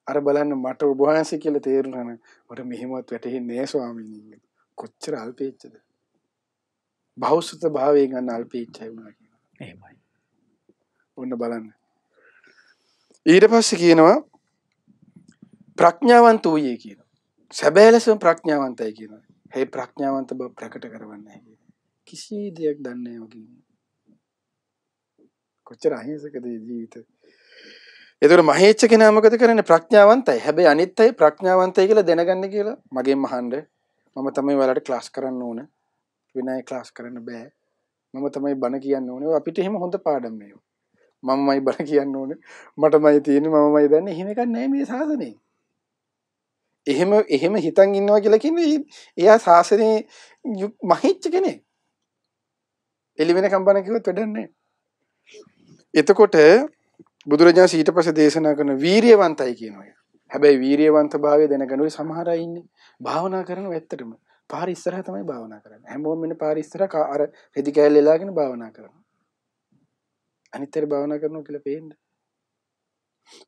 අර බලන්න මට ඔබ වහන්සේ කියලා තේරුණා නම් මට මෙහෙමවත් වැටහෙන්නේ නෑ ස්වාමීනි. කොච්චර අල්පේච්ඡද? බහුසුත භාවයෙන් ගන්න අල්පේච්ඡයි වුණා කියනවා. එහෙමයි. ඔන්න බලන්න. ඊට පස්සේ කියනවා ප්‍රඥාවන්ත වූයේ කියනවා. සැබෑ ලෙසම ප්‍රඥාවන්තයි කියනවා. හේ ප්‍රඥාවන්ත බව ප්‍රකට කරවන්නේ නැහැ. කිසි දෙයක් දන්නේ නැහැ වගේ. කොච්චර අහිංසකද ජීවිතේ. ඒතර මහේච්ඡ කෙනා මොකද කරන්නේ? ප්‍රඥාවන්තයි. හැබැයි අනිත් අය ප්‍රඥාවන්තයි කියලා දැනගන්න කියලා මගෙන් අහන්න. මම තමයි ඔයාලට ක්ලාස් කරන්න ඕන. වෙන අය ක්ලාස් කරන්න බෑ. මම තමයි බණ කියන්න ඕනේ. අපිට එහෙම හොඳ පාඩම් මේවා. මමමයි බණ කියන්න ඕනේ. මටමයි තියෙන්නේ මමමයි දන්නේ. එහෙම එකක් නැහැ මේ ශාසනේ. එහෙම හිතන් ඉන්නවා කියලා කියන්නේ එයා ශාසනේ මහිච්ච කෙනෙක්. එළි වෙනකම් බණ කිව්වත් වැඩක් නැහැ. එතකොට බුදුරජාණන් ඊට පස්සේ දේශනා කරන වීරියවන්තයි කියනවා. හැබැයි වීරියවන්ත භාවය දැනගන්න ඔය සමහර අය ඉන්නේ භාවනා කරනවා ඇත්තටම. පාර ඉස්සරහා තමයි භාවනා කරන්නේ. හැමෝම මෙන්න පාර ඉස්සරහා අර රෙදි කෑල්ල එලාගෙන භාවනා කරනවා. අනිත්තර භාවනා කරනවා කියලා පේන්නේ.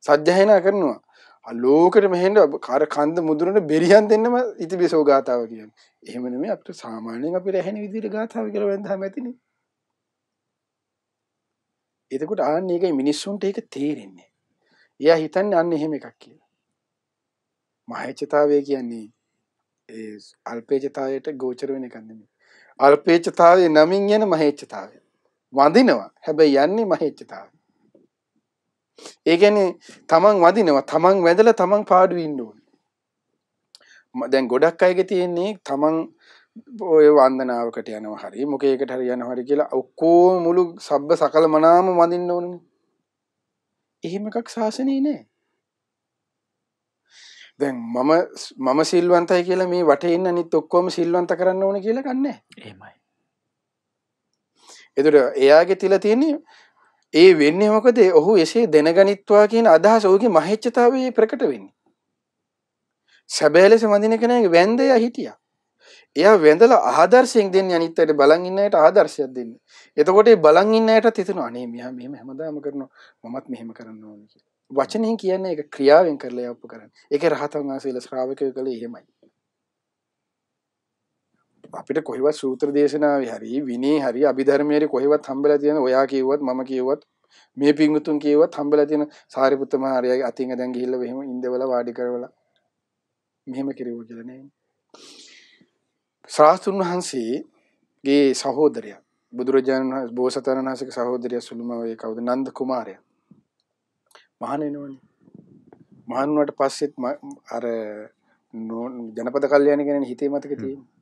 සත්‍යයනා කරනවා. ලෝකෙට මෙහෙන්න අර කන්ද මුදුරන බෙරියන් දෙන්නම ඉතිබිසෝ ගාතාව කියන්නේ. එහෙම නෙමෙයි අපිට සාමාන්‍යයෙන් අපිට ඇහෙන විදිහට ගාතාව කියලා වෙන්දාම ඇතිනේ. එතකොට ආන්නේ ඒකයි මිනිස්සුන්ට ඒක තේරෙන්නේ. එයා හිතන්නේ අන්න එහෙම එකක් කියලා. මහේච්ඡතාවය කියන්නේ ඒ අල්පේච්ඡතාවයට ගෝචර වෙන එකක් නෙමෙයි. අල්පේච්ඡතාවයේ නමින් යන මහේච්ඡතාවය. වඳිනවා. හැබැයි යන්නේ මහේච්ඡතාවය. ඒ කියන්නේ තමන් වදිනවා තමන් වැදලා තමන් පාඩු ඉන්න ඕනේ. දැන් ගොඩක් අයගේ තියෙන්නේ තමන් ඔය වන්දනාවකට යනවා හරි මොකේකට හරි යනවා හරි කියලා ඔක්කොම මුළු සබ්බ සකල මනාම වඳින්න ඕනේ. එහෙම එකක් ශාසනේ නෑ. දැන් මම සිල්වන්තයි කියලා මේ වටේ ඉන්න අනිත් ඔක්කොම සිල්වන්ත කරන්න ඕනේ කියලා ගන්නෑ. එහෙමයි. ඒතර එයාගේ තියලා තියෙන්නේ ඒ වෙන්නේ මොකද? ඔහු එසේ දැනගනිත්වා කියන අදහස ඔහුගේ මහේච්ඡතාවයේ ප්‍රකට වෙන්නේ. සැබෑ ලෙස වඳින කෙනාගේ වැන්දයා හිටියා. එයා වැඳලා ආදර්ශයෙන් දෙන්නේ අනිත් අයට බලන් ඉන්න අයට ආදර්ශයක් දෙන්නේ. එතකොට ඒ බලන් ඉන්න අයටත් හිතෙනවා අනේ මෙයා මෙහෙම හැමදාම කරනවා මමත් මෙහෙම කරන්න ඕනේ කියලා. වචනෙන් කියන්නේ ඒක ක්‍රියාවෙන් කරලා යවපු කරන්නේ. ඒකේ රහතන් වහන්සේලා ශ්‍රාවකයෝ කළේ එහෙමයි. අපිට කොහෙවත් සූත්‍ර දේශනාවේ හරි විනී හරි අභිධර්මයේ හරි කොහෙවත් හම්බෙලා තියෙන ඔයා කිව්වත් මම කිව්වත් මේ පිංගුතුන් කිව්වත් හම්බෙලා තියෙන සාරිපුත්ත මහ රහතන්ගේ අතින් දැන් ගිහිල්ලා මෙහෙම ඉඳවලා වාඩි කරවලා මෙහෙම කිරුවා කියලා නේ. ශාස්ත්‍රුන් වහන්සේගේ සහෝදරයා බුදුරජාණන් වහන්සේ බෝසතාණන් වහන්සේගේ සහෝදරයා සුළුමවේ කවුද? නන්ද කුමාරයා. මහාන වෙනවනේ. මහාන වුණාට පස්සෙත් අර ජනපද කල්යාණි කියන හිතේ මතක තියෙනවා.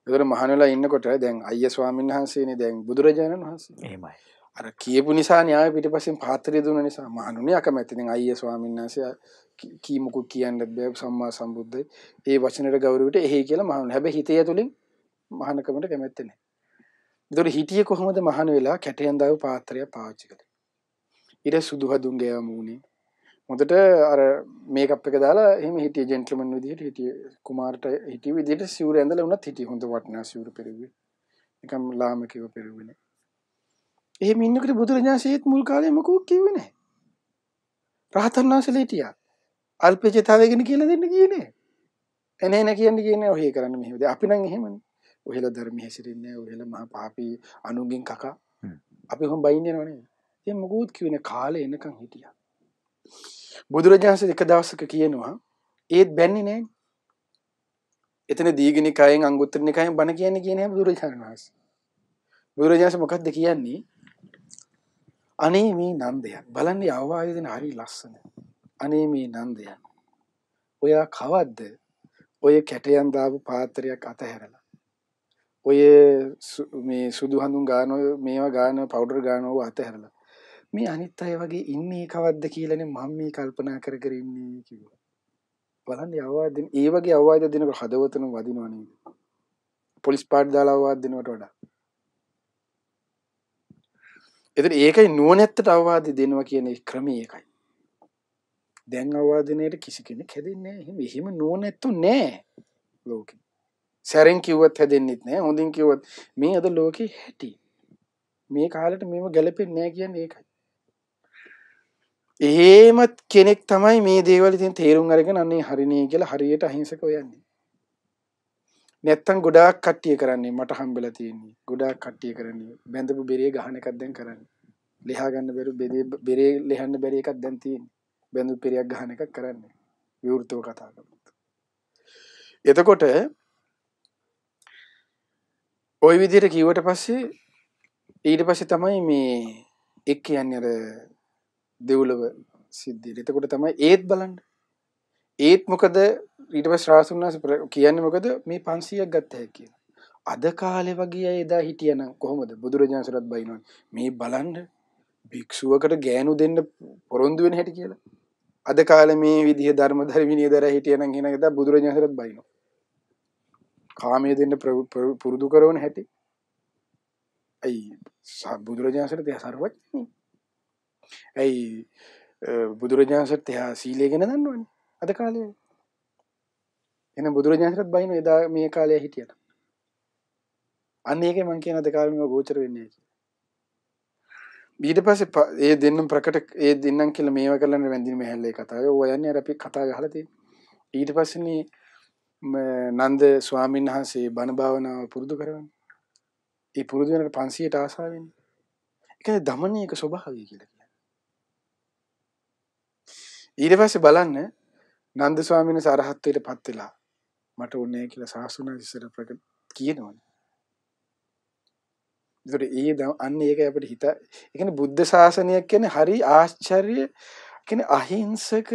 ඒතර මහාන වෙලා ඉන්නකොට දැන් අයියා ස්වාමීන් වහන්සේනේ දැන් බුදුරජාණන් වහන්සේ. එහෙමයි. අර කියපු නිසා න්යාය පිටිපස්සෙන් පාත්‍රය දුන්න නිසා මහණුනේ අකමැති. දැන් අයියා ස්වාමීන් වහන්සේ කීමුකුත් කියන්නත් බෑ සම්මා සම්බුද්ධයි. ඒ වචනෙට ගෞරවයට එහි කියලා මහණුනේ. හැබැයි හිතේ ඇතුලින් මහානකමට කැමැත්ත නැහැ. ඒතර හිටියේ කොහොමද මහාන වෙලා කැටයන් දාව පාත්‍රය පාවිච්චි කළේ. ඊට සුදු හදුන් ගෑවම උනේ. මොකට අර මේකප් එක දාලා එහෙම හිටියේ ජෙන්ටල්මන් විදිහට හිටියේ කුමාරට හිටිය විදිහට සිවුර ඇඳලා උනත් හිටියේ හොඳ වටිනා සිවුර පෙරුවේ. නිකම් ලාමකව පෙරුවේ නේ. එහෙම ඉන්නකොට බුදුරජාණන්සේත් මුල් කාලේ මොකෝ කිව්වේ නැහැ. රහතන් වහන්සේලා හිටියා. අල්පේච්ඡතාවය ගැන කියලා දෙන්න කියන්නේ. එනේ නේ කියන්නේ ඔහේ කරන්න මෙහෙමද. අපි නම් එහෙමනේ. ඔහෙලා ධර්ම හැසිරෙන්නේ නැහැ. ඔහෙලා මහා පාපී අනුගෙන් කකා. අපි කොහොම බයින් යනව නේද? එහෙනම් මොකෝත් කිව්වේ කාලේ එනකන් හිටියා. බුදුරජාණන්සේ එක දවසක කියනවා ඒත් බැන්නේ නැහැ. එතන දීඝනිකායෙන් අංගුත්තර නිකායෙන් බණ කියන්නේ කියන්නේ බුදුරජාණන් වහන්සේ. බුදුරජාණන්සේ මොකක්ද කියන්නේ? අනේ මේ නන්දයන් බලන්න අවවාද දෙන හරි ලස්සන. අනේ මේ නන්දයන් ඔයා කවද්ද ඔය කැටයන් දාපු පාත්‍රයක් අතහැරලා ඔය මේ සුදු හඳුන් ගානෝ මේවා ගාන පවුඩර් ගානෝ අතහැරලා මේ අනිත් අය වගේ ඉන්නේ කවද්ද කියලානේ මම මේ කල්පනා කර කර ඉන්නේ කිව්වා. බලන්න අවවාද දෙන ඒ වගේ අවවාද දෙනකොට හදවතම වදිනවා නේද? පොලිස් පාඩ දාලා අවවාද දෙනවට වඩා. එතන ඒකයි නුවණැත්තට අවවාද දෙනවා කියන ක්‍රමය ඒකයි. දැන් අවවාද දෙන්නේට කිසි කෙනෙක් හැදෙන්නේ නැහැ. එහෙම නුවණැත්තු නැහැ ලෝකෙ. සැරෙන් කිව්වත් හැදෙන්නෙත් නැහැ. හොඳින් කිව්වත් මේ අද ලෝකේ හැටි. මේ කාලෙට මේව ගැලපෙන්නේ නැහැ කියන්නේ ඒකයි. එහෙමත් කෙනෙක් තමයි මේ දේවල් ඉතින් තේරුම් අරගෙන අනේ හරිනේ කියලා හරියට අහිංසක හොයන්නේ. නැත්තම් ගොඩාක් කට්ටිය කරන්නේ මට හම්බෙලා තියෙන්නේ. ගොඩාක් කට්ටිය කරන්නේ බැඳපු බෙරේ ගහන එකක් දැන් කරන්නේ. ලියා ගන්න බැරි බෙරේ ලියන්න බැරි එකක් දැන් තියෙන්නේ. බැඳපු පෙරියක් ගහන එකක් කරන්නේ. විවෘතව කතා කරනවා. එතකොට ওই විදිහට කිව්වට පස්සේ ඊට පස්සේ තමයි මේ එක් කියන්නේ අර දෙව්ලොව සිද්ධියට. එතකොට තමයි ඒත් බලන්න. ඒත් මොකද ඊට පස්සේ ශ්‍රාවසුන්නාස කියන්නේ මොකද මේ 500ක් ගත්ත හැකි කියලා. අද කාලේ වගේ අය එදා හිටියනම් කොහොමද බුදුරජාණන් සරත් බයිනවනේ. මේ බලන්න භික්ෂුවකට ගෑනු දෙන්න පොරොන්දු වෙන හැටි කියලා. අද කාලේ මේ විදිහ ධර්ම ධර්මිනිය දර හිටියනම් හිනකද බුදුරජාණන්සේත් බයිනවා. කාමයේ දෙන්න පුරුදු කරන හැටි. අයි බුදුරජාණන්සේට එයා සර්වඥනේ. ඇයි බුදුරජාණන්සේට එයා සීලය ගැන දන්නවනේ අද කාලේ. එහෙනම් බුදුරජාණන්සේත් බයිනවා එදා මේ කාලේ හිටියට. අන්න ඒකේ මං කියන අද කාලේ මේව ගෝචර වෙන්නේ නැහැ. ඊට පස්සේ ඒ දෙන්නම් ප්‍රකට ඒ දෙන්නම් කියලා මේවා කරලා වැඳින මෙහෙල්ලේ කතාවේ ඔය යන්නේ අර අපි කතා ගහලා තියෙන්නේ. ඊට පස්සේනේ නන්ද ස්වාමීන් වහන්සේ බණ භාවනාව පුරුදු කරවන්නේ. ඒ පුරුදු වෙනකොට 500ට ආසාවෙන්නේ. ඒ කියන්නේ දමනීයක ස්වභාවය කියලා කියන්නේ. ඊට පස්සේ බලන්න නන්ද ස්වාමීන් වහන්සේ අරහත්ත්වයට පත් වෙලා මට ඕනේ කියලා සාසුණා ඉස්සර ප්‍රකට කියනවනේ. ඒකට අන්න ඒක අපිට හිත ඒ කියන්නේ බුද්ධ ශාසනයක් කියන්නේ හරි ආශ්චර්ය කියන්නේ අහිංසක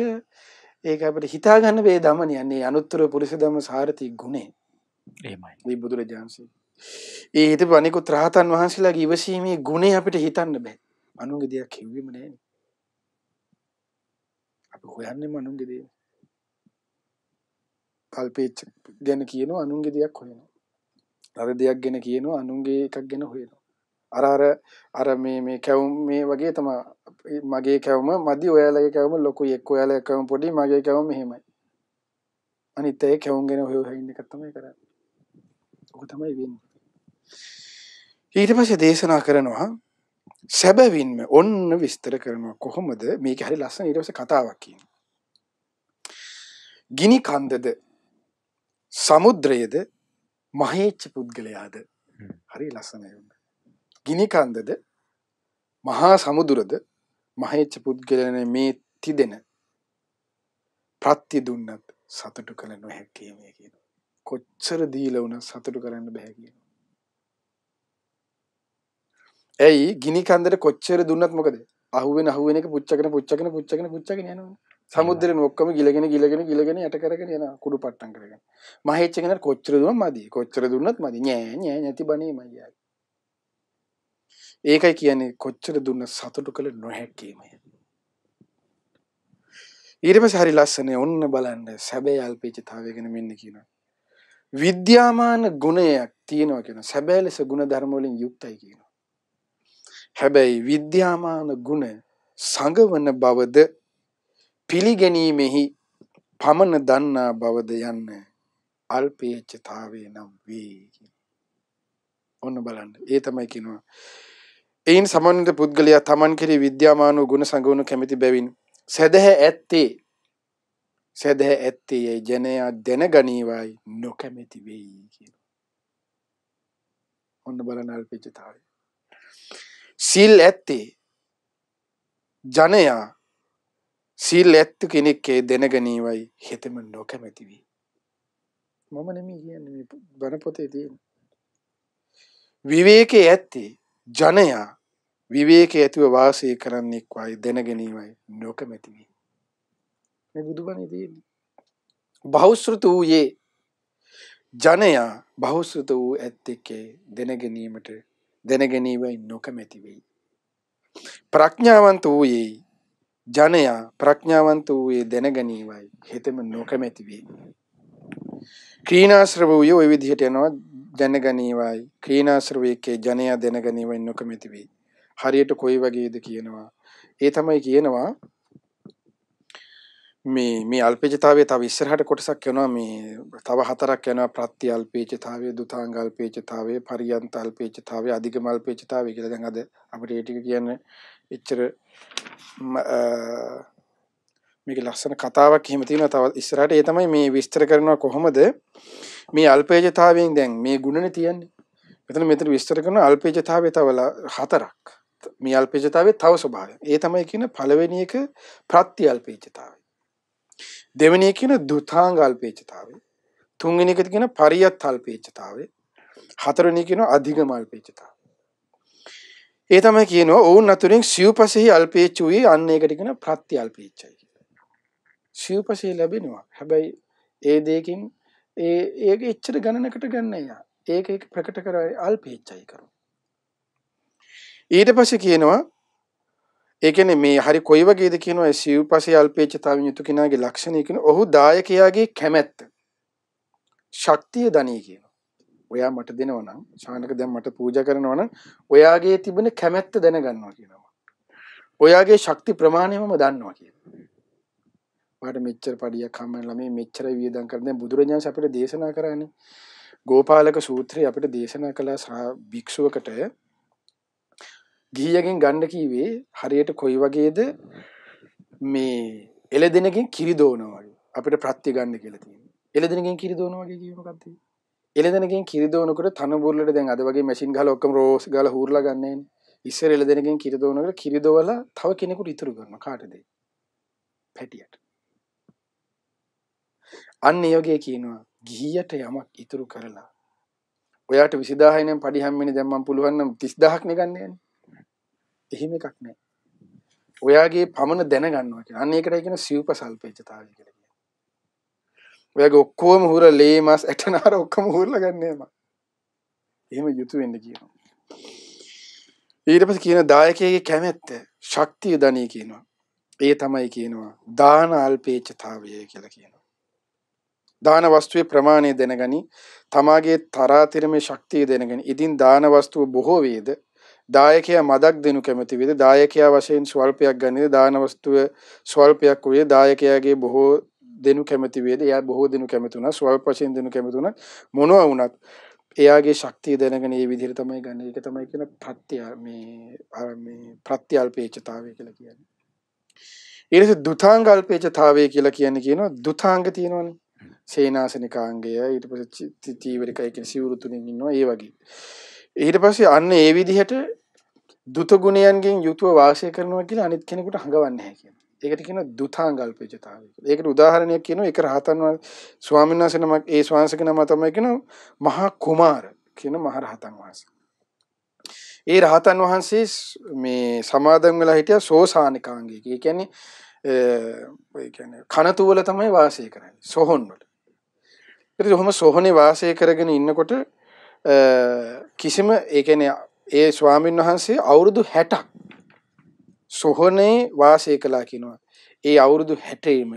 ඒක අපිට හිතා ගන්න වේ දමනියන්නේ අනුත්තර පුරුෂ ධම්ම සාරති ගුණේ එහෙමයි. මේ බුදුරජාන්සේ ඒ හිතපු අනිකුත් රහතන් වහන්සේලාගේ ඉවසීමේ ගුණේ අපිට හිතන්න බෑ. අනුන්ගේ දෙයක් කිව්වෙම නෑනේ. අපි හොයන්නේම අනුන්ගේ දේ. කල්පේච්ච ගැන කියනවා අනුන්ගේ දෙයක් හොයනවා. අර දෙයක් ගැන කියනවා අනුන්ගේ එකක් ගැන හොයනවා. අර මේ කැවුම් මේ වගේ තමයි මගේ කැවුම මදි ඔයාලගේ කැවුම ලොකුයි එක්ක ඔයාලගේ කැවුම පොඩි මගේ කැවුම මෙහෙමයි අනිත් ඒ කැවුම් ගැන හොය ඉන්න එක තමයි කරන්නේ. ඔක තමයි වෙන්නේ. ඊට පස්සේ දේශනා කරනවා සැබවින්ම ඔන්න විස්තර කරනවා කොහොමද මේක හරි ලස්සන ඊට පස්සේ කතාවක් කියනවා. ගිනි කන්දද සමුද්‍රයේද මහේච්ඡ පුද්ගලයාද හරි ලස්සනයි. ගිනි කන්දද මහා සමුදුරද මහේච්ඡ පුද්ගලයන් මේ තිදෙන ප්‍රත්‍ය දුන්නත් සතුටු කළ නොහැකි මේ කියන. කොච්චර දීලා වුණත් සතුටු කරන්න බෑ කියන. ඇයි ගිනි කන්දට කොච්චර දුන්නත් මොකද? අහුවෙන එක පුච්චගෙන යනවා. සමුද්‍රයෙන් ඔක්කොම ගිලගෙන යට කරගෙන යනවා කුඩු පට්ටම් කරගෙන. මහේච්ඡ කෙනාට කොච්චර දුන්නත් මදි. කොච්චර දුන්නත් මදි. නෑ නැති බණේමයි යායි. ඒකයි කියන්නේ කොච්චර දුන්න සතුටු කළ නොහැකීමයි. ඊට පස්සේ හරි ලස්සනේ ඔන්න බලන්න සැබෑ අල්පේච්ඡතාවය ගැන මෙන්න කියනවා. විද්‍යාමාන ගුණයක් තියෙනවා කියන සැබෑ ලෙස ගුණ ධර්ම වලින් යුක්තයි කියනවා. හැබැයි විද්‍යාමාන ගුණ සංගවන බවද පිළිගැනීමෙහි පමණ දන්නා බවද යන්න අල්පේච්ඡතාවේ නම් වේ. ඔන්න බලන්න. ඒ තමයි කියනවා. එයින් සමන්විත පුද්ගලයා තමන් කෙරෙහි විද්‍යාමාන වූ ගුණ සංගවනු කැමැති බැවින් සදහැ ඇත්තේ යයි ජනයා දැනගනීවායි නොකැමැති වෙයි කියන. ඔන්න බලන්න අල්පේච්ඡතාවය. සීල් ඇත්තේ ජනයා සීල් ඇත්තු කෙනෙක්ගේ දැනගනීවයි හෙතෙම නොකැමැති වෙයි. මම නෙමෙයි කියන්නේ මේ බණ පොතේ තියෙන. විවේකයේ ඇත්තේ ජනයා විවේකයේ ඇතුව වාසය කරන්නෙක් වයි දැනගැනීමයි නොකමැති වේ. මේ බුදුබණේ තියෙන්නේ. බහුශ්‍රත වූයේ ජනයා බහුශ්‍රත වූ ඇත්තෙක්ගේ දැනගැනීමයි නොකමැති වෙයි. ප්‍රඥාවන්ත වූයේ ජනයා ප්‍රඥාවන්ත වූයේ දැනගැනීමයි හෙතෙම නොකමැති වේ. ක්‍රීනාශ්‍රව වූයේ ওই විදිහට යනවා දැනගැනීමයි ක්‍රීනාශ්‍රවයේ ජනයා දැනගැනීමයි නොකමැති වේ. හරියට කොයි වගේද කියනවා. ඒ තමයි කියනවා මේ අල්පේච්ඡතාවයේ තව ඉස්සරහට කොටසක් යනවා මේ තව හතරක් යනවා ප්‍රත්‍ය අල්පේච්ඡතාවය, දුතාංග අල්පේච්ඡතාවය, පරියන්ත අල්පේච්ඡතාවය, අධිගම අල්පේච්ඡතාවය කියලා. දැන් අද අපිට ඒ ටික කියන්නේ එච්චර මේක ලස්සන කතාවක් එහෙම තියෙනවා තව ඉස්සරහට. ඒ තමයි මේ විස්තර කරනවා කොහොමද මේ අල්පේච්ඡතාවයෙන් දැන් මේ ගුණනේ තියන්නේ. මෙතන විස්තර කරන අල්පේච්ඡතාවය තව හතරක්. මේ අල්පේච්ඡතාවයේ තව ස්වභාවය. ඒ තමයි කියන පළවෙනි එක ප්‍රත්‍ය අල්පේච්ඡතාවය. දෙවෙනි එක කියන දුතාංග අල්පේච්ඡතාවය. තුන්වෙනි එක කියන පරියත් අල්පේච්ඡතාවය. හතරවෙනි කියන අධිගම අල්පේච්ඡතාවය. ඒ තමයි කියනවා ඔවුන් අතුරින් සිව්පසෙහි අල්පේච්ඡ වූයේ අන්න ඒකට කියන ප්‍රත්‍ය අල්පේච්ඡයි කියලා. සිව්පසෙහි ලැබෙනවා. හැබැයි ඒ දෙකකින් ඒක එච්චර ගණනකට ගන්න නෑ. ඒක ප්‍රකට කරයි අල්පේච්ඡයි කරනවා. ඊට පස්සේ කියනවා ඒ කියන්නේ මේ හරි කොයි වගේද කියනවා ඒ සිව්පසේ අල්පේච්ඡතාවෙන් යුතු කෙනාගේ ලක්ෂණය කියන ඔහු දායකයාගේ කැමැත්ත ශක්තිය දනී කියනවා. ඔයා මට දෙනවා නම් ශානක දැන් මට පූජා කරනවා නම් ඔයාගේ තිබෙන කැමැත්ත දැනගන්නවා කියනවා. ඔයාගේ ශක්ති ප්‍රමාණය මම දන්නවා කියනවා. මට මෙච්චර පඩියක් හම්බෙලා මේ මෙච්චර වියදම් කරන දැන් බුදුරජාණන් අපිට දේශනා කරානේ. ගෝපාලක සූත්‍රය අපිට දේශනා කළ භික්ෂුවකට ගිහියගෙන් ගන්න කීවේ හරියට කොයි වගේද මේ එළදෙනකින් කිරි දෝනවා වගේ අපිට ප්‍රත්‍ය ගන්න කියලා තියෙනවා. එළදෙනකින් කිරි දෝනවා වගේ කිය මොකක්ද? එළදෙනකින් කිරි දෝනකොට තන බොරළට දැන් අද වගේ මැෂින් ගහලා ඔක්කොම රෝස් ගාලා හූර්ලා ගන්නෑනේ. ඉස්සර එළදෙනකින් කිරි දෝනකොට කිරි දෝවලා තව කෙනෙකුට ඉතුරු කරනවා කාටද? පැටියට. අන්න ඒ වගේ කියනවා ගිහියට යමක් ඉතුරු කරලා ඔයාට 20000 නම් පඩි හැම්මෙන්නේ දැන් මම පුළුවන් නම් 30000ක් නේ ගන්න යන්නේ. එහෙම එකක් නෑ. ඔයාගේ පමණ දැනගන්නවා කියන. අන්න ඒකටයි කියන සිව්පසල්පේච්ඡතාවය කියලා කියන්නේ. ඔයාගේ ඔක්කොම හුර ලේ මාස් ඇටනාර ඔක්කොම හුරලා ගන්න යම. එහෙම යුතු වෙන්න කියනවා. ඊට පස්සේ කියන දායකයේ කැමැත්ත ශක්තිය දණී කියනවා. ඒ තමයි කියනවා දාන අල්පේච්ඡතාවය කියලා කියනවා. දාන වස්තුවේ ප්‍රමාණය දැනගනි තමාගේ තරාතිරමේ ශක්තිය දැනගනි. ඉදින් දාන වස්තුව බොහෝ වේද දායකයා මදක් දෙනු කැමති වේද දායකයා වශයෙන් ස්වල්පයක් ගන්නේද දාන වස්තුව ස්වල්පයක් වේ දායකයාගේ බොහෝ දෙනු කැමති වේද එයා බොහෝ දෙනු කැමති උනා ස්වල්ප වශයෙන් දෙනු කැමති උනා මොනවා වුණත් එයාගේ ශක්තිය දැනගෙන මේ විදිහට තමයි ගන්න. ඒක තමයි කියන ප්‍රත්‍යල්පේච්ඡතාවය කියලා කියන්නේ. ඊට පස්සේ දුතාංගල්පේච්ඡතාවය කියලා කියනවා දුතාංග තියෙනවනේ. සේනාසනිකාංගය ඊට පස්සේ චීවරිකය කියන සිවුරු තුනෙන් ඉන්නවා ඒ වගේ. ඊට පස්සේ අන්න ඒ විදිහට දුත ගුණයන්ගෙන් යුතුව වාසය කරනවා කියලා අනිත් කෙනෙකුට හඟවන්නේ නැහැ කියනවා. ඒකට කියනවා දුතාංගල්පේච්ඡතාවය කියලා. ඒකට උදාහරණයක් කියනවා ඒක රහතන් ස්වාමීන් වහන්සේ නමක් ඒ ස්වාමීන්ගේ නම තමයි කියනවා මහා කුමාර කියන මහ රහතන් වහන්සේ. ඒ රහතන් වහන්සේ මේ සමාදන් වෙලා හිටියා සෝසානිකාංගය. ඒ කියන්නේ කනතුවල තමයි වාසය කරන්නේ සොහොන් වල. ඊට ඔහොම සොහොනේ වාසය කරගෙන ඉන්නකොට කිසිම ඒ කියන්නේ ඒ ස්වාමීන් වහන්සේ අවුරුදු 60ක් සොහොනේ වාසය කළා කියනවා. ඒ අවුරුදු 60ෙම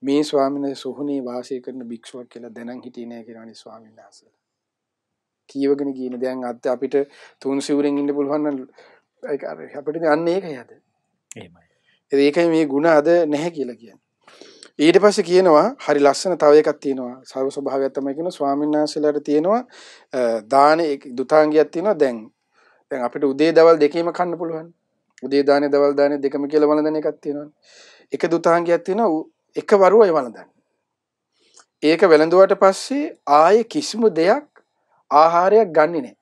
මේ ස්වාමීන් වහන්සේ සොහොනේ වාසය කරන භික්ෂුවක් කියලා දැනන් හිටියේ නෑ කියලානේ ස්වාමීන් වහන්සේ. කීවගෙන කියන දැන් අපිට තුන් සිවුරෙන් ඉන්න පුළුවන් නම් ඒක අපිට අන්න ඒකයි අද. එහෙමයි. ඒකයි මේ ಗುಣ අද නැහැ කියලා කියන්නේ. ඊට පස්සේ කියනවා හරි ලස්සන තව එකක් තියෙනවා. සර්ව ස්වභාවයක් තමයි කියන ස්වාමීන් වහන්සේලාට තියෙනවා දාන දුතාංගයක් තියෙනවා දැන් අපිට උදේ දවල් දෙකේම කන්න පුළුවන්. උදේ දානේ දවල් දානේ දෙකම කියලා වළඳන එකක් තියෙනවා. එක දුතාංගයක් තියෙනවා එක වරුවයි වළඳන්නේ. ඒක වැළඳුවාට පස්සේ ආයේ කිසිම දෙයක් ආහාරයක් ගන්නෙ නැහැ.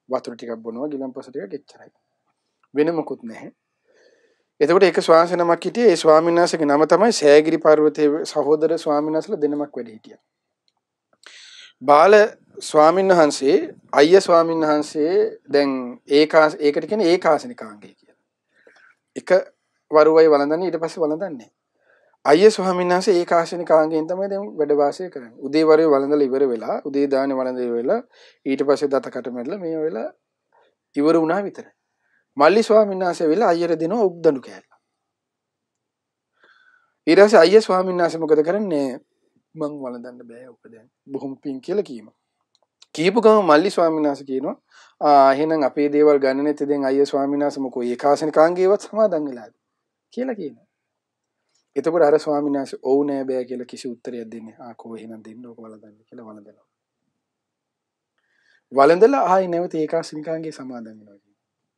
වතුර ටිකක් බොනවා ගිලම්පස ටිකක් එච්චරයි. වෙන මොකුත් නැහැ. එතකොට ඒක ස්වාමීන් නමක් හිටියේ ඒ ස්වාමීන් වහන්සේගේ නම තමයි සෑගිරි පර්වතයේ සහෝදර ස්වාමීන් වහන්සේලා දෙනමක් වැඩ හිටියා. බාල ස්වාමීන් වහන්සේ අයියා ස්වාමීන් වහන්සේ දැන් ඒකට කියන්නේ ඒකාසනිකාංගය කියලා. එක වරුවයි වළඳන්නේ ඊට පස්සේ වළඳන්නේ. අයියා ස්වාමීන් වහන්සේ ඒකාසනිකාංගයෙන් තමයි දැන් වැඩ වාසය කරන්නේ. උදේ වරුවේ වළඳලා ඉවර වෙලා උදේ දානේ වළඳලා ඉවර වෙලා ඊට පස්සේ දතකට මැරලා මේ වෙලාව ඉවර වුණා විතරයි. මල්ලි ස්වාමීන් වහන්සේ වෙලා අයියට දෙනවා උක්දඬු කෑල්ල. ඊට පස්සේ අයියා ස්වාමීන් වහන්සේ මොකද කරන්නේ? මං වළඳන්න බෑ ඔක දැන්. බොහොම පිං කියලා කියනවා. කියපු ගම මල්ලි ස්වාමීන් වහන්සේ කියනවා එහෙනම් අපේ දේවල් ගන්න නැති දැන් අයියා ස්වාමීන් වහන්සේ මොකෝ ඒකාසනිකාංගේවත් සමාදන් වෙලාද කියලා කියනවා. එතකොට අර ස්වාමීන් වහන්සේ ඔව් නෑ බෑ කියලා කිසි උත්තරයක් දෙන්නේ. කෝ එහෙනම් දෙන්න ඕක වළඳන්න කියලා වළඳනවා. වළඳලා ආයි නැවත ඒකාසනිකාංගේ සමාදන් වෙනවා.